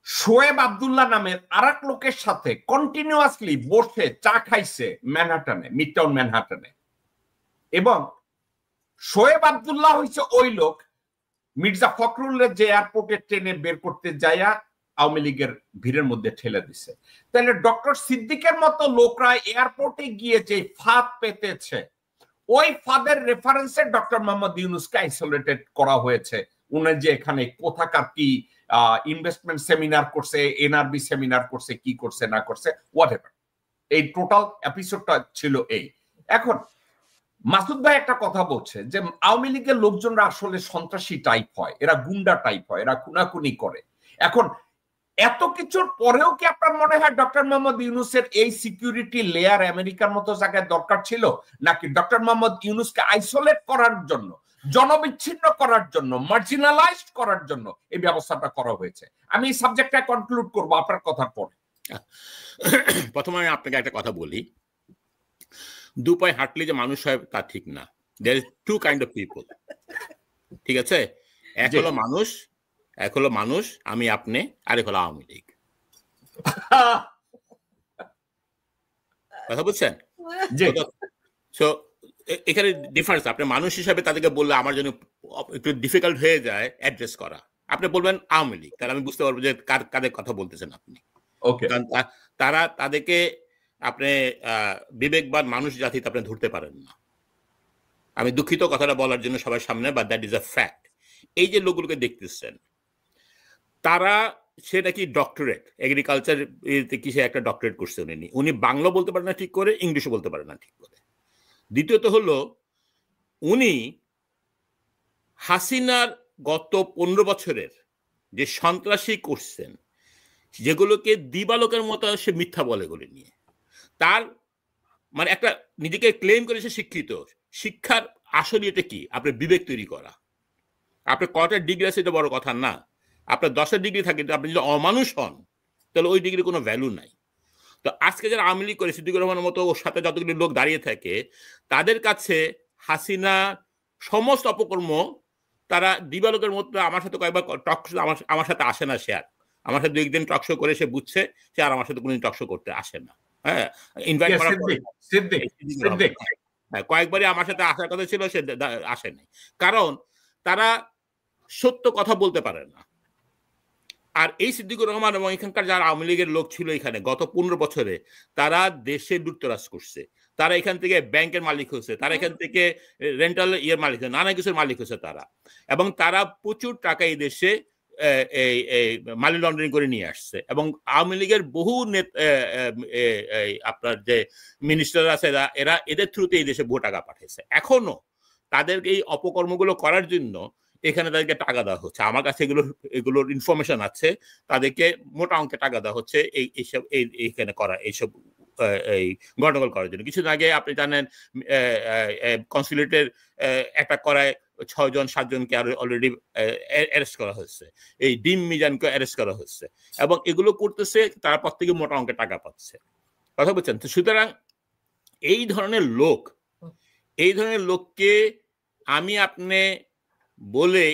S1: শোয়েব আব্দুল্লাহ নামের আরেক লোকের সাথে কন্টিনিউয়াসলি বসে চা খাইছে ম্যানহাটনে, মিডটাউন ম্যানহাটনে। এবং শোয়েব আব্দুল্লাহ হইছে ওই লোক মির্জা ফখরুলের যে এয়ারপোর্টে ট্রেনে বের করতে যাইয়া আওয়ামী লীগের ভিড়ের মধ্যে ঠেলে দিছে। তাহলে ডক্টর সিদ্দিকের মতো লোকরা এয়ারপোর্টে গিয়ে যে ফাঁদ পেতেছে, ওই ফাঁদের রেফারেন্সে ডক্টর মোহাম্মদ ইউনূসকে আইসোলেটেড করা হয়েছে। উনি যে এখানে কোথাকার কি ইনভেস্টমেন্ট সেমিনার করছে, এনআরবি সেমিনার করছে, কি করছে না করছে, হোয়াটএভার, এই টোটাল এপিসোডটা ছিল এই। এখন মাসুদ ভাই একটা কথা বলছে যে আওয়ামী লীগের লোকজনরা আসলে সন্ত্রাসী টাইপ হয়, এরা গুন্ডা টাইপ হয়, এরা খুনাখুনি করে। এখন এত কিছুর পরেও কি আপনার মনে হয় ডক্টর মোহাম্মদ ইউনূসের এই সিকিউরিটি লেয়ার আমেরিকার মতো জায়গায় দরকার ছিল, নাকি ডক্টর মোহাম্মদ ইউনূসকে আইসোলেট করার জন্য, জনবিচ্ছিন্ন করার জন্য, মার্জিনালাইজড করার জন্য এই ব্যবস্থাটা করা হয়েছে? আমি এই সাবজেক্টটা কনক্লুড করবো আপনার কথার পরে।
S2: প্রথমে আমি আপনাকে একটা কথা বলি, দু পায়ে হাঁটলে যে মানুষ হয় তা ঠিক না। There is two kind of people, ঠিক আছে? এক হলো মানুষ, আমি আপনি, আরেক হলো আওয়ামী লীগ। কথা বুঝছেন? এখানে ডিফারেন্স। আপনি মানুষ হিসাবে তাদেরকে বললে আমার জন্য একটু ডিফিকাল্ট হয়ে যায় অ্যাড্রেস করা। আপনি বলবেন আওয়ামী লীগ, তাহলে আমি বুঝতে পারবো যে কাদের কথা বলতেছেন আপনি। তারা তাদেরকে আপনি বিবেকবান মানুষ জাতি আপনি ধরতে পারেন না। আমি দুঃখিত কথাটা বলার জন্য সবার সামনে, but that is a fact. এই যে লোকগুলোকে দেখতেছেন, তারা সেটা কি ডক্টরেট এগ্রিকালচার কিসে একটা ডক্টরেট করছে উনি বাংলা বলতে পারেন না ঠিক করে, ইংলিশও বলতে পারেন না ঠিক করে। দ্বিতীয়ত হলো উনি হাসিনার গত 15 বছরের যে সন্ত্রাসী করছেন, যেগুলোকে দিবালোকের মতো সে মিথ্যা বলে এগুলো নিয়ে, তার মানে একটা নিজেকে ক্লেম করেছে শিক্ষিত। শিক্ষার আসলে এটা কি? আপনার বিবেক তৈরি করা। আপনার কয়টা ডিগ্রি আছে এটা বড় কথা না। আপনার 10টা ডিগ্রি থাকে, আপনি যদি অমানুষ হন তাহলে ওই ডিগ্রির কোনো ভ্যালু নাই। তো আজকে যারা আওয়ামী লীগ করে, সিদ্দিকুর রহমানের মতো ওর সাথে যতগুলি লোক দাঁড়িয়ে থাকে, তাদের কাছে হাসিনা সমস্ত অপকর্ম, তারা দিবালোকের মতো আমার সাথে কয়েকবার টক শো, আমার সাথে আসে না সে আর। আমার সাথে 2 দিন টক শো করে সে বুঝছে সে আর আমার সাথে কোনোদিন টক শো করতে আসে না। হ্যাঁ, ইনভাইট করার কয়েকবারই আমার সাথে আসার কথা ছিল, সে আসে নাই। কারণ তারা সত্য কথা বলতে পারে না। আর এই সিদ্দিকুর রহমান এবং এখানকার যারা আওয়ামী লীগের লোক ছিল এখানে গত 15 বছরে, তারা দেশে লুটতরাজ করছে, তারা এখান থেকে ব্যাংকের মালিক হয়েছে, তারা এখান থেকে রেন্টাল মালিক হয়েছে, নানা কিছুর মালিক হয়েছে তারা। এবং তারা প্রচুর টাকা এই দেশে মানি লন্ডারিং করে নিয়ে আসছে, এবং আওয়ামী লীগের বহু আপনার যে মিনিস্টার আছে এরা এদের থ্রুতে এই দেশে বহু টাকা পাঠিয়েছে। এখনো তাদেরকে এই অপকর্মগুলো করার জন্য এখানে তাদেরকে টাকা দেওয়া হচ্ছে। আমার কাছে এগুলোর ইনফরমেশন আছে, তাদেরকে মোটা অঙ্কে টাকা দেওয়া হচ্ছে এইসব এইখানে করা এইসব এই গন্ডগোল করার জন্য। কিছুদিন আগে আপনি জানেন কনসুলেটের একটা করায় 6 জন 7 জনকে অলরেডি অ্যারেস্ট করা হয়েছে, এই ডিম মিজানকে অ্যারেস্ট করা হয়েছে, এবং এগুলো করতেছে তারা প্রত্যেকে মোটা অঙ্কে টাকা পাচ্ছে। কথা বলছেন তো? সুতরাং এই ধরনের লোককে আমি আপনি বলে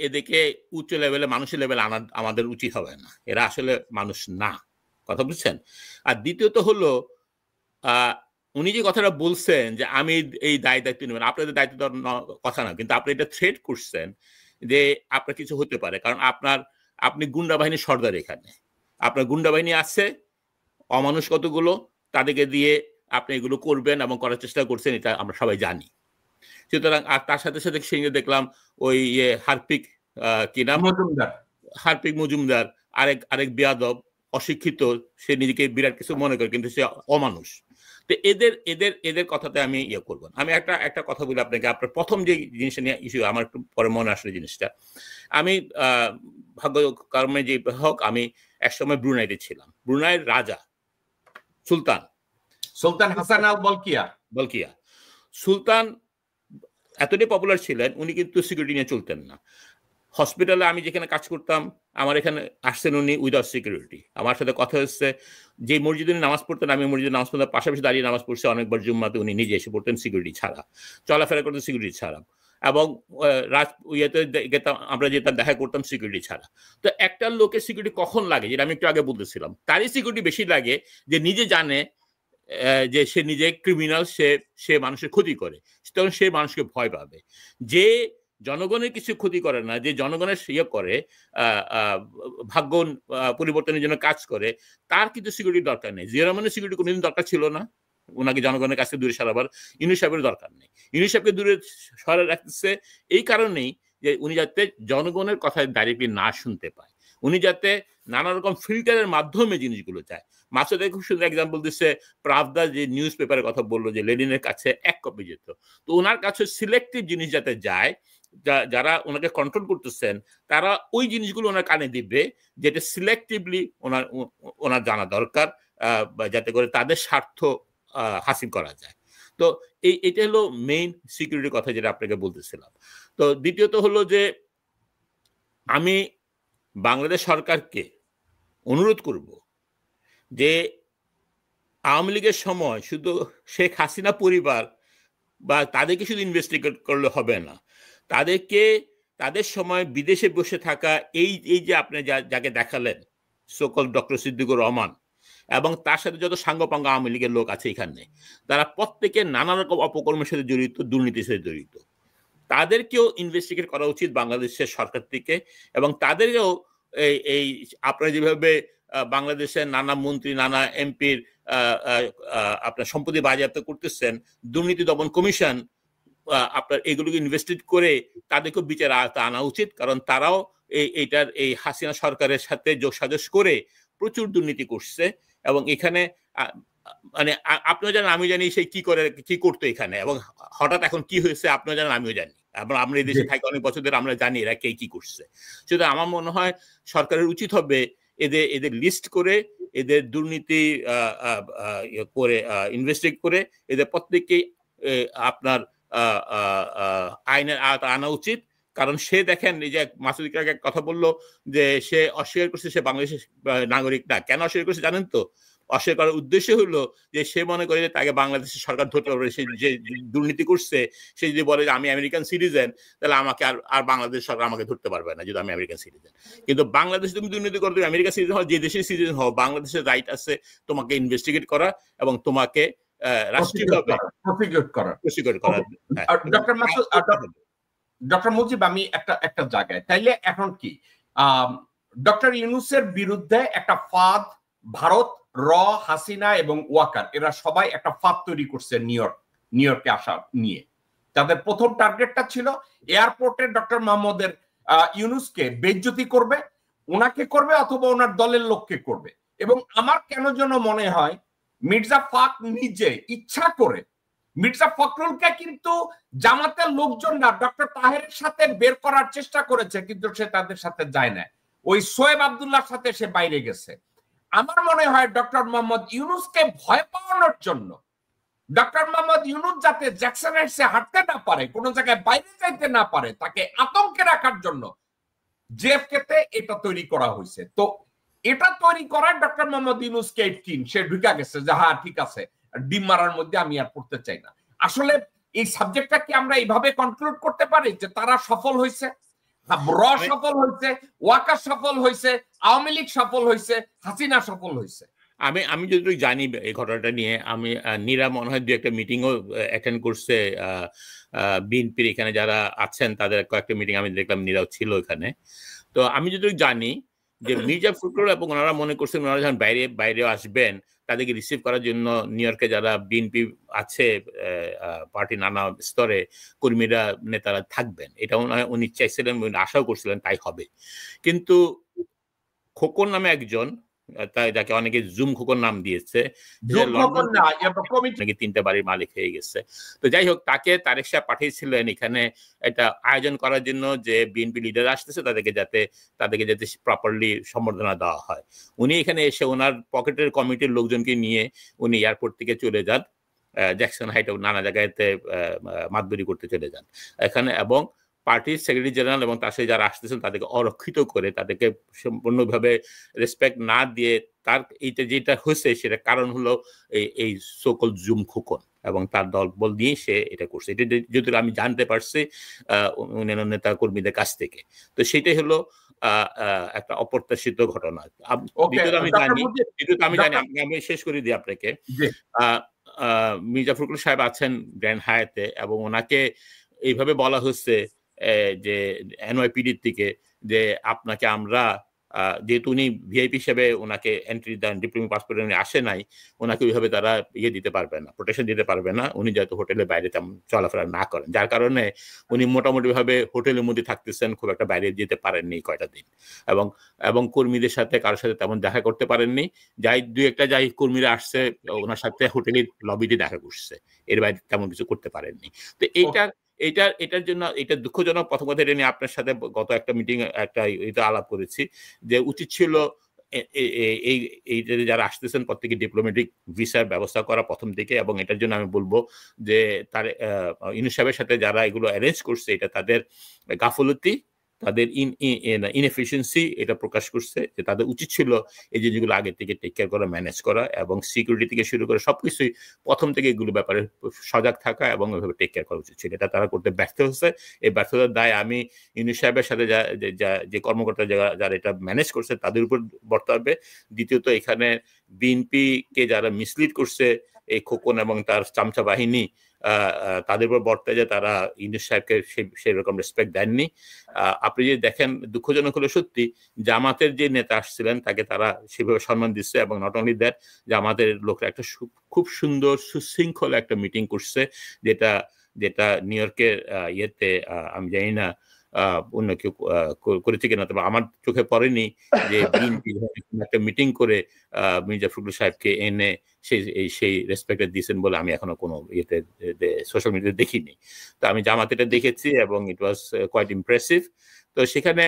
S2: এদেরকে উচ্চ লেভেলে মানুষের লেভেলে আনা আমাদের উচিত হবে না। এরা আসলে মানুষ না। কথা বুঝছেন? আর দ্বিতীয়ত হলো উনি যে কথাটা বলছেন যে আমি এই দায়িত্ব নেবেন, আপনাদের দায়িত্ব কথা না, কিন্তু আপনি এটা থ্রেট করছেন যে আপনার কিছু হতে পারে, কারণ আপনি গুন্ডা বাহিনীর সর্দার, এখানে আপনার গুন্ডা বাহিনী আছে অমানুষ কতগুলো, তাদেরকে দিয়ে আপনি এগুলো করবেন এবং করার চেষ্টা করছেন, এটা আমরা সবাই জানি। সুতরাং আর তার সাথে সাথে সেই দেখলাম ওই হার্পিক কি নাম, হার্পিক মজুমদার, আরেক বেয়াদব অশিক্ষিত, সে নিজেকে বিরাট কিছু মনে করে কিন্তু সে অমানুষ। তো এদের কথাতে আমি করবো। আমি একটা কথা বলি আপনাকে, আপনার প্রথম যে জিনিসটা নিয়ে ইস্যু আমার একটু পরে মনে আসলে জিনিসটা, আমি ভাগ্যকর্মে যে হোক আমি একসময় ব্রুনাইতে ছিলাম। ব্রুনাইয়ের রাজা সুলতান হাসান আল বলকিয়া সুলতান এতটাই পপুলার ছিলেন, উনি কিন্তু সিকিউরিটি নিয়ে চলতেন না। হসপিটালে আমি যেখানে কাজ করতাম, আমার এখানে আসছেন উনি উইদাউট সিকিউরিটি। আমার সাথে কথা হচ্ছে, যে মসজিদে উনি নামাজ পড়তেন, আমি মসজিদে নামাজ পড়তাম, পাশাপাশি দাঁড়িয়ে নামাজ পড়ছে অনেকবার জুম্মাতে, উনি নিজে এসে পড়তেন সিকিউরিটি ছাড়া, চলাফেরা করতেন সিকিউরিটি ছাড়া, এবং আমরা যেতাম দেখা করতাম সিকিউরিটি ছাড়া। তো একটা লোকের সিকিউরিটি কখন লাগে, যেটা আমি একটু আগে বলতেছিলাম, তারই সিকিউরিটি বেশি লাগে যে নিজে জানে যে সে নিজে ক্রিমিনাল, সে মানুষের ক্ষতি করে, তখন সে মানুষকে ভয় পাবে। যে জনগণের কিছু ক্ষতি করে না, যে জনগণের করে ভাগ্য পরিবর্তনের জন্য কাজ করে, তার কিন্তু সিকিউরিটি দরকার নেই। জিয়া রহমানের সিকিউরিটি কোনোদিন দরকার ছিল না, ওনাকে জনগণের কাছে দূরে সরাবার। ইউনূস সাহেবের দরকার নেই। ইউনূস সাহেবকে দূরে সরে রাখতেছে এই কারণেই যে উনি যাতে জনগণের কথা ডাইরেক্টলি না শুনতে পায়, উনি যাতে নানা রকম ফিল্টারের মাধ্যমে জিনিসগুলো চায়। মাসুদ খুব সুন্দর এক্সাম্পল দিচ্ছে, প্রাভদা যে নিউজ পেপারের কথা বললো যে লেনিনের কাছে 1 কপি যেত, তো ওনার কাছে সিলেক্টিভ জিনিস যাতে যায়, যারা ওনাকে কন্ট্রোল করতেছেন তারা ওই জিনিসগুলো ওনার কানে দিবে, যেটা সিলেক্টিভলি ওনার জানা দরকার, যাতে করে তাদের স্বার্থ হাসিল করা যায়। তো এটা হলো মেইন সিকিউরিটির কথা যেটা আপনাকে বলতেছিলাম। তো দ্বিতীয়ত হলো যে আমি বাংলাদেশ সরকারকে অনুরোধ করব যে আওয়ামী লীগের সময় শুধু শেখ হাসিনা পরিবার বা তাদেরকে শুধু ইনভেস্টিগেট করলে হবে না, তাদের সময় বিদেশে বসে থাকা এই যে আপনি যাকে দেখালেন সকল ডক্টর সিদ্দিকুর রহমান এবং তার সাথে যত সাঙ্গপাঙ্গ আওয়ামী লীগের লোক আছে এখানে, তারা প্রত্যেকে নানা রকম অপকর্মের সাথে জড়িত, দুর্নীতির সাথে জড়িত, তাদেরকেও ইনভেস্টিগেট করা উচিত বাংলাদেশের সরকার থেকে। এবং তাদেরকেও এই আপনারা যেভাবে বাংলাদেশের নানা মন্ত্রী নানা এমপির আপনার সম্পত্তি বাজেয়াপ্ত করতেছেন, দুর্নীতি দমন কমিশন আপনার এগুলোকে ইনভেস্টিগেট করে তাদেরকেও বিচার আনা উচিত, কারণ তারাও এই হাসিনা সরকারের সাথে যোগসাজশ করে প্রচুর দুর্নীতি করছে। এবং এখানে মানে আপনিও জানেন আমিও জানি সেই কি করতো এখানে, এবং হঠাৎ এখন কি হয়েছে আপনিও জানেন আমিও জানি, এবং আমরা এই দেশে থাকি অনেক বছর ধরে, আমরা জানি এরা কে কি করছে। সেটা আমার মনে হয় সরকারের উচিত হবে এদের লিস্ট করে, এদের দুর্নীতি করে ইনভেস্টিগেট করে এদের প্রত্যেককেই আপনার আইনের আওতা আনা উচিত। কারণ সে দেখেন, এই যে মাসুদ ইকরার কথা বললো যে সে অস্বীকার করছে সে বাংলাদেশের নাগরিক না, কেন অস্বীকার করছে জানেন তো? অস্বীকার করার উদ্দেশ্য হলো যে সে মনে করে যে তাকে বাংলাদেশের সরকার ধরতে পারবে, সে যে দুর্নীতি করছে সে যদি বলে যে আমি আমেরিকান সিটিজেন, তাহলে আমাকে আর বাংলাদেশ সরকার আমাকে ধরতে পারবে না যদি আমি আমেরিকান সিটিজেন। কিন্তু বাংলাদেশে তুমি দুর্নীতি করো, তুমি আমেরিকান সিটিজেন হও, যে দেশের সিটিজেন হও, বাংলাদেশের রাইট আছে তোমাকে ইনভেস্টিগেট করা এবং তোমাকে রাষ্ট্রীয়ভাবে প্রসিকিউট করা।
S1: ডক্টর মুজিব, আমি একটা জায়গায় তাইলে এখন কি ডক্টর ইউনূসের বিরুদ্ধে একটা ফাঁদ ভারত, হাসিনা এবং ওয়াকার এরা সবাই একটা ফাঁদ তৈরি করছে নিউ ইয়র্কে আসা নিয়ে। তাদের প্রথম টার্গেটটা ছিল এয়ারপোর্টে ডক্টর মাহমুদের ইউনূসকে বেইজ্জতি করবে, ওনাকে করবে অথবা ওনার দলের লোককে করবে। এবং আমার কেন যেন মনে হয় মির্জা ফখরুল নিজে ইচ্ছা করে, মির্জা ফখরুলকে কিন্তু জামাতের লোকজনরা ডক্টর তাহেরের সাথে বের করার চেষ্টা করেছে, কিন্তু সে তাদের সাথে যায় না। ওই সোয়েব আব্দুল্লাহর সাথে সে বাইরে গেছে। আমার মনে হয় ডক্টর মোহাম্মদ ইউনূসকে ভয় পাওয়ানোর জন্য, ডক্টর মোহাম্মদ ইউনূস যাতে জ্যাকসন হাইটসে হাঁটতে না পারে, কোন জায়গায় বাইরে যাইতে না পারে, তাকে আতঙ্কে রাখার জন্য জেএফকে তে এটা তৈরি করা হয়েছে। তো এটা তৈরি করার ডক্টর মোহাম্মদ ইউনূসকে সে ঢুকা গেছে যে হ্যাঁ ঠিক আছে, ডিম মারার মধ্যে আমি আর পড়তে চাই না। আসলে এই সাবজেক্টটা কি আমরা এইভাবে কনক্লুড করতে পারি যে তারা সফল হয়েছে, সফল হয়েছে, ওয়াকার সফল হয়েছে, আওয়ামী লীগ সফল হয়েছে, হাসিনা সফল হয়েছে?
S2: আমি যতটুকু জানি এই ঘটনাটা নিয়ে, আমি নীরা মনে হয় 2-1টা মিটিংও অ্যাটেন্ড করছে বিএনপির এখানে যারা আছেন তাদের কয়েকটা মিটিং আমি দেখলাম, নীরাও ছিল এখানে। তো আমি যতটুকু জানি যে মির্জা ফখরুল এবং ওনারা মনে করছেন ওনারা যখন বাইরে আসবেন তাদেরকে রিসিভ করার জন্য নিউ ইয়র্কে যারা বিএনপি আছে পার্টি নানা স্তরে কর্মীরা নেতারা থাকবেন, এটা উনি চাইছিলেন, আশাও করছিলেন তাই হবে। কিন্তু খোকন নামে একজন, তাই যাকে অনেকে জুম খোকন নাম দিয়েছে, 3টা বাড়ির মালিক হয়ে গেছে। তো যাই হোক, তাকে তারেক সাহেব পাঠিয়েছিলেন এখানে একটা আয়োজন করার জন্য যে বিএনপি লিডার আসতেছে তাদেরকে যাতে প্রপারলি সম্বর্ধনা দেওয়া হয়। উনি এখানে এসে ওনার পকেটের কমিটির লোকজনকে নিয়ে উনি এয়ারপোর্ট থেকে চলে যান জ্যাকসন হাইটে, নানা জায়গাতে মাতবরি করতে চলে যান এখানে, এবং পার্টির সেক্রেটারি জেনারেল এবং তার সাথে যারা আসতেছেন তাদেরকে অরক্ষিত করে, তাদেরকে সম্পূর্ণভাবে রেসপেক্ট না দিয়ে, তার এইটা যেটা হয়েছে সেটা কারণ হলো এই সকল জুম খোকন এবং তার দলবল দিয়ে সে এটা করছে। এটা যদি আমি জানতে পারছি অন্যান্য নেতা কর্মীদের কাছ থেকে। তো সেটাই হলো একটা অপ্রত্যাশিত ঘটনা। আমি শেষ করে দিই আপনাকে। মির্জা ফখরুল সাহেব আছেন গ্র্যান্ড হায়াতে এবং ওনাকে এইভাবে বলা হচ্ছে যে এনওয়াইপিডির থেকে যে আপনাকে আমরা, যেহেতু উনি ভিআইপি হিসেবে ওনাকে এন্ট্রি দেন, ডিপ্লোমেটিক পাসপোর্ট উনি আসে নাই, ওনাকে ওইভাবে তারা দিতে পারবে না, প্রোটেকশন দিতে পারবে না, উনি যেহেতু হোটেলের বাইরে তেমন চলাফেরা না করেন, যার কারণে উনি মোটামুটি ভাবে হোটেলের মধ্যে থাকতেছেন, খুব একটা বাইরে যেতে পারেননি কয়টা দিন, এবং কর্মীদের সাথে কারোর সাথে তেমন দেখা করতে পারেননি। যাই 2-1টা কর্মীরা আসছে ওনার সাথে হোটেলের লবিতে দেখা করছে, এর বাইরে তেমন কিছু করতে পারেননি। তো এটার জন্য এটা দুঃখজনক। প্রথম কথা, এটা নিয়ে আপনার সাথে গত একটা মিটিং এটা আলাপ করেছি যে উচিত ছিল এই যারা আসতেছেন প্রত্যেকে ডিপ্লোমেটিক ভিসার ব্যবস্থা করা প্রথম দিকে, এবং এটার জন্য আমি বলবো যে তার ইউনূস সাহেবের সাথে যারা এগুলো অ্যারেঞ্জ করছে এটা তাদের গাফলতি, তাদের ইনএফিসিয়েন্সি এটা প্রকাশ করছে, যে তাদের উচিত ছিল এই জিনিসগুলো আগে থেকে টেক কেয়ার করা, ম্যানেজ করা, এবং সিকিউরিটি থেকে শুরু করে সবকিছুই প্রথম থেকে এগুলো ব্যাপারে সজাগ থাকা এবং ওইভাবে টেক কেয়ার করা উচিত ছিল। এটা তারা করতে ব্যর্থ হচ্ছে। এই ব্যর্থতার দায় আমি ইউনূস সাহেবের সাথে যে কর্মকর্তা যারা এটা ম্যানেজ করছে তাদের উপর বর্তাবে। দ্বিতীয়ত, এখানে বিএনপিকে যারা মিসলিড করছে, এই খোকন এবং তার চামচা বাহিনী, তাদের উপর বর্তায় যে তারা ইউনূস সাহেবকে সেরকম রেসপেক্ট দেননি। আপনি যে দেখেন, দুঃখজনক হলো সত্যি, জামাতের যে নেতা আসছিলেন তাকে তারা সেভাবে সম্মান দিচ্ছে, এবং নট অনলি দ্যাট, জামাতের লোকরা একটা খুব সুন্দর সুশৃঙ্খল একটা মিটিং করছে, যেটা নিউ ইয়র্কের ইয়েতে, আমি জানি না অন্য কেউ করেছে কিনা, তবে আমার চোখে পড়েনি যে বিএনপি একটা মিটিং করে মির্জা ফখরুল সাহেবকে এনে সেই রেসপেক্ট দিয়েছেন বলে আমি এখনো কোনো ইয়েতে সোশ্যাল মিডিয়াতে দেখিনি। তো আমি জামাতেটা দেখেছি এবং ইট ওয়াজ কোয়াইট ইমপ্রেসিভ। তো সেখানে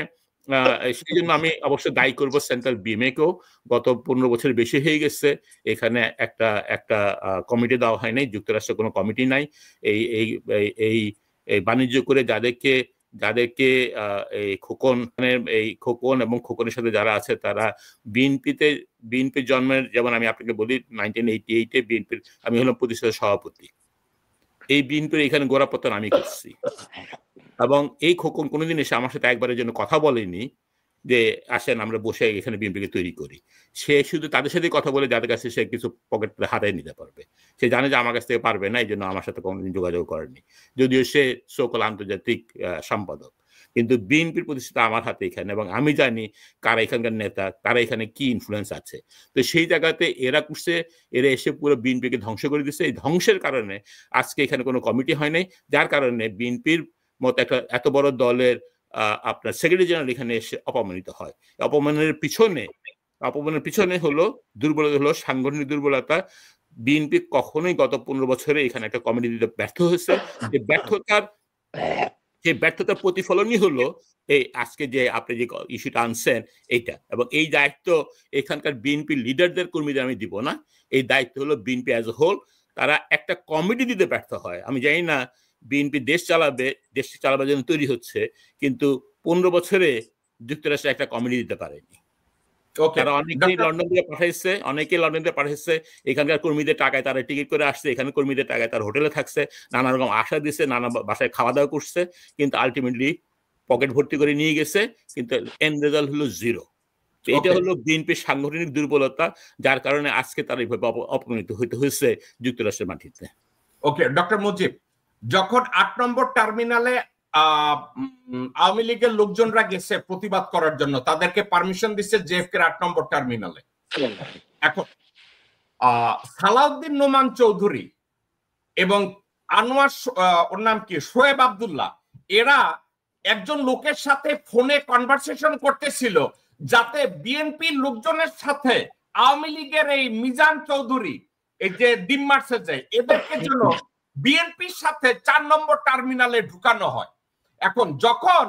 S2: সেই জন্য আমি অবশ্যই দায়ী করবো সেন্ট্রাল বিএমএকেও। গত 15 বছর বেশি হয়ে গেছে এখানে একটা কমিটি দেওয়া হয় নাই, যুক্তরাষ্ট্রের কোনো কমিটি নাই। এই বাণিজ্য করে যাদেরকে এই খোকন এবং খোকনের সাথে যারা আছে তারা বিএনপির জন্মের, যেমন আমি আপনাকে বলি 1988-এ বিএনপির আমি হলাম প্রতিষ্ঠাতা সভাপতি। এই বিএনপির এখানে গোড়াপত্তন আমি করছি, এবং এই খোকন কোনোদিন এসে আমার সাথে একবারের জন্য কথা বলেনি যে আসেন আমরা বসে এখানে বিএনপিকে তৈরি করি। সে শুধু তাদের সাথে কথা বলে যাদের কাছে সে কিছু পকেট হাতায় নিতে পারবে। সে জানে যে আমার কাছ থেকে পারবে না, এই জন্য আমার সাথে কোনোদিন যোগাযোগ করেনি, যদিও সে সকল আন্তর্জাতিক সম্পাদক। কিন্তু বিএনপির প্রতিষ্ঠাতা আমার হাতে এখানে, এবং আমি জানি কারা এখানকার নেতা, কারা এখানে কি ইনফ্লুয়েন্স আছে। তো সেই জায়গাতে এরা এসে পুরো বিএনপিকে ধ্বংস করে দিচ্ছে। এই ধ্বংসের কারণে আজকে এখানে কোনো কমিটি হয় নাই, যার কারণে বিএনপির মতো একটা এত বড় দলের আপনার সেক্রেটারি জেনারেল এখানে এসে অপমানিত হয়। অপমানের পিছনে হলো দুর্বলতা, হলো সাংগঠনিক দুর্বলতা। বিএনপি কখনোই গত 15 বছরে এখানে একটা কমিটি দিতে ব্যর্থ হয়েছে। সেই ব্যর্থতার প্রতিফলনই হলো এই আজকে যে আপনি যে ইস্যুটা আনছেন এইটা। এবং এই দায়িত্ব এখানকার বিএনপি লিডারদের, কর্মীদের আমি দিব না। এই দায়িত্ব হলো বিএনপি অ্যাজ এ হোল। তারা একটা কমিটি দিতে ব্যর্থ হয়। আমি জানি না বিএনপি দেশ চালাবার জন্য তৈরি হচ্ছে, কিন্তু 15 বছরে যুক্তরাষ্ট্রে একটা কমিটি দিতে পারেনি। তারা অনেকেই লন্ডন দিয়ে পাঠাইছে, এখানকার কর্মীদের টাকায় তারা টিকিট করে আসছে, এখানে কর্মীদের টাকায় তারা হোটেলে থাকছে, নানা রকম আশা দিচ্ছে, নানা বাসায় খাওয়া দাওয়া করছে, কিন্তু আলটিমেটলি পকেট ভর্তি করে নিয়ে গেছে, কিন্তু এন্ড রেজাল্ট হলো 0। এটা হলো বিএনপির সাংগঠনিক দুর্বলতা, যার কারণে আজকে তারা এইভাবে অপমানিত হইতে হয়েছে যুক্তরাষ্ট্রের মাটিতে।
S1: ওকে, ডক্টর মুজিব, যখন 8 নম্বর টার্মিনালে আওয়ামী লীগের লোকজনরা গেছে প্রতিবাদ করার জন্য, তাদেরকে পারমিশন দিচ্ছে জেএফকে 8 নম্বর টার্মিনালে। এখন সালাউদ্দিন নোমান চৌধুরী এবং আনোয়ার, ওর নাম কি, শোয়েব আব্দুল্লাহ, এরা একজন লোকের সাথে ফোনে কনভারসেশন করতেছিল যাতে বিএনপি লোকজনের সাথে আওয়ামী লীগের এই মিজান চৌধুরী, এই যে ডিমমার্সে যায়, এদেরকে যেন বিএনপির সাথে 4 নম্বর টার্মিনালে ঢুকানো হয়। এখন যখন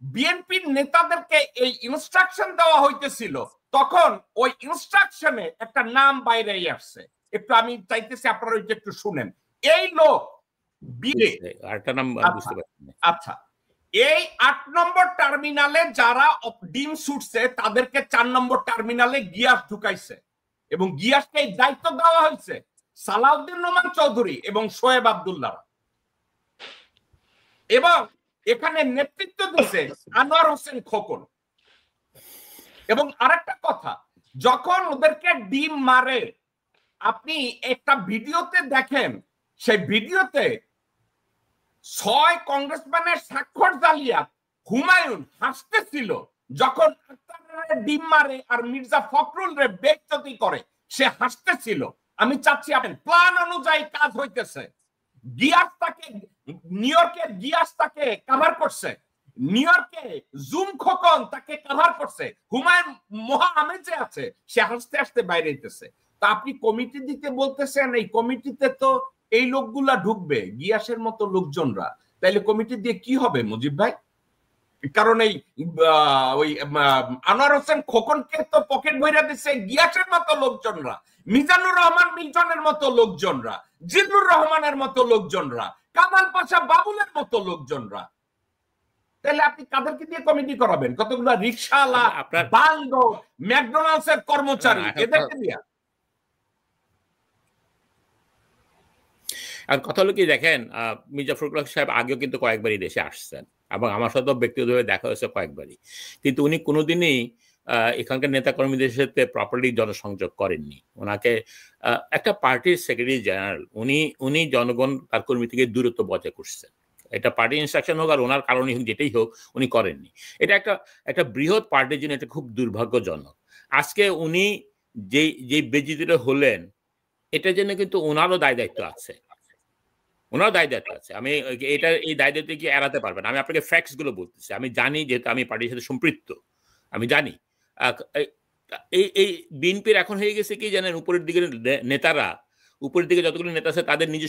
S1: বিএনপির নেতাদেরকে এই ইনস্ট্রাকশন দেওয়া হইতেছিল, তখন ওই ইনস্ট্রাকশনে একটা নাম বাইরে আসছে। একটু আমি চাইতেছি আপনারা ওইটা একটু শুনেন। এই লোক আচ্ছা, এই 8 নম্বর টার্মিনালে যারা ডিম ছুটছে তাদেরকে 4 নম্বর টার্মিনালে গিয়াস ঢুকাইছে, এবং গিয়াসকে এই দায়িত্ব দেওয়া হয়েছে সালাউদ্দিন নোমান চৌধুরী এবং শোয়েব আব্দুল্লাহ, এবং এখানে নেতৃত্ব দিচ্ছে আনোয়ার হোসেন খোকন। এবং আরেকটা কথা, যখন ওদেরকে ডিম মারে, আপনি একটা ভিডিওতে দেখেন, সেই ভিডিওতে 6 কংগ্রেসম্যানের স্বাক্ষর জালিয়াত হুমায়ুন হাসতেছিল যখন ডিম মারে আর মির্জা ফখরুল রে বেইজ্জতি করে, সে হাসতেছিল। আমি চাচ্ছি আপনি প্ল্যান অনুযায়ী কাজ হইতেছে। গিয়াস তাকে নিউ ইয়র্কের গিয়াস তাকে কভার করছে, নিউ ইয়র্কে জুম খোকন তাকে কভার করছে, হুমায়ুন মহা আমেজে আছে, সে হাসতে হাসতে বাইরে হইতেছে। তা আপনি কমিটি দিতে বলতেছেন, এই কমিটিতে তো এই লোকগুলা ঢুকবে, গিয়াসের মতো লোকজনরা, তাইলে কমিটি দিয়ে কি হবে মুজিব ভাই? কারণ এই ওই আনোয়ার হোসেন খোকনকে তো পকেট ভইরা দিচ্ছে গিয়াসের মতো লোকজনরা, মিজানুর রহমান মিল্টনের মতো লোকজনরা, জিল্লুর রহমানের মতো লোকজনরা, কামাল পাশা বাবুলের মতো লোকজনরা। তাহলে আপনি কাদেরকে দিয়ে কমিটি করাবেন? কতগুলো রিকশাওয়ালা, বাঙ্গ, ম্যাকডোনাল্ডস এর কর্মচারী, এদেরকে দিয়া?
S2: আর কথা হলো কি, দেখেন, মির্জা ফখরুল সাহেব আগেও কিন্তু কয়েকবারই দেশে আসছেন, এবং আমার সাথেও ব্যক্তিগতভাবে দেখা হয়েছে কয়েকবারই, কিন্তু উনি কোনোদিনই এখানকার নেতা কর্মীদের সাথে প্রপারলি জনসংযোগ করেননি। ওনাকে একটা পার্টির সেক্রেটারি জেনারেল, উনি জনগণ তার কর্মী থেকে দূরত্ব বজায় করছেন। এটা পার্টি ইনস্ট্রাকশন হোক আর ওনার কারণে হোক, যেটাই হোক, উনি করেননি। এটা একটা বৃহৎ পার্টির জন্য এটা খুব দুর্ভাগ্যজনক। আজকে উনি যেই বেজিতিটা হলেন, এটার জন্য কিন্তু ওনারও দায়িত্ব আছে, আমি এই দায়িত্ব কি এড়াতে পারবেন? আমি আপনাকে ফ্যাক্টস গুলো বলতেছি, আমি জানি, যেহেতু আমি পার্টির সাথে সম্পৃক্ত, আমি জানি। এই বিএনপির এখন হয়ে গেছে কি জানেন, উপরের দিকে যতগুলো নেতা আছে তাদের নিজস্ব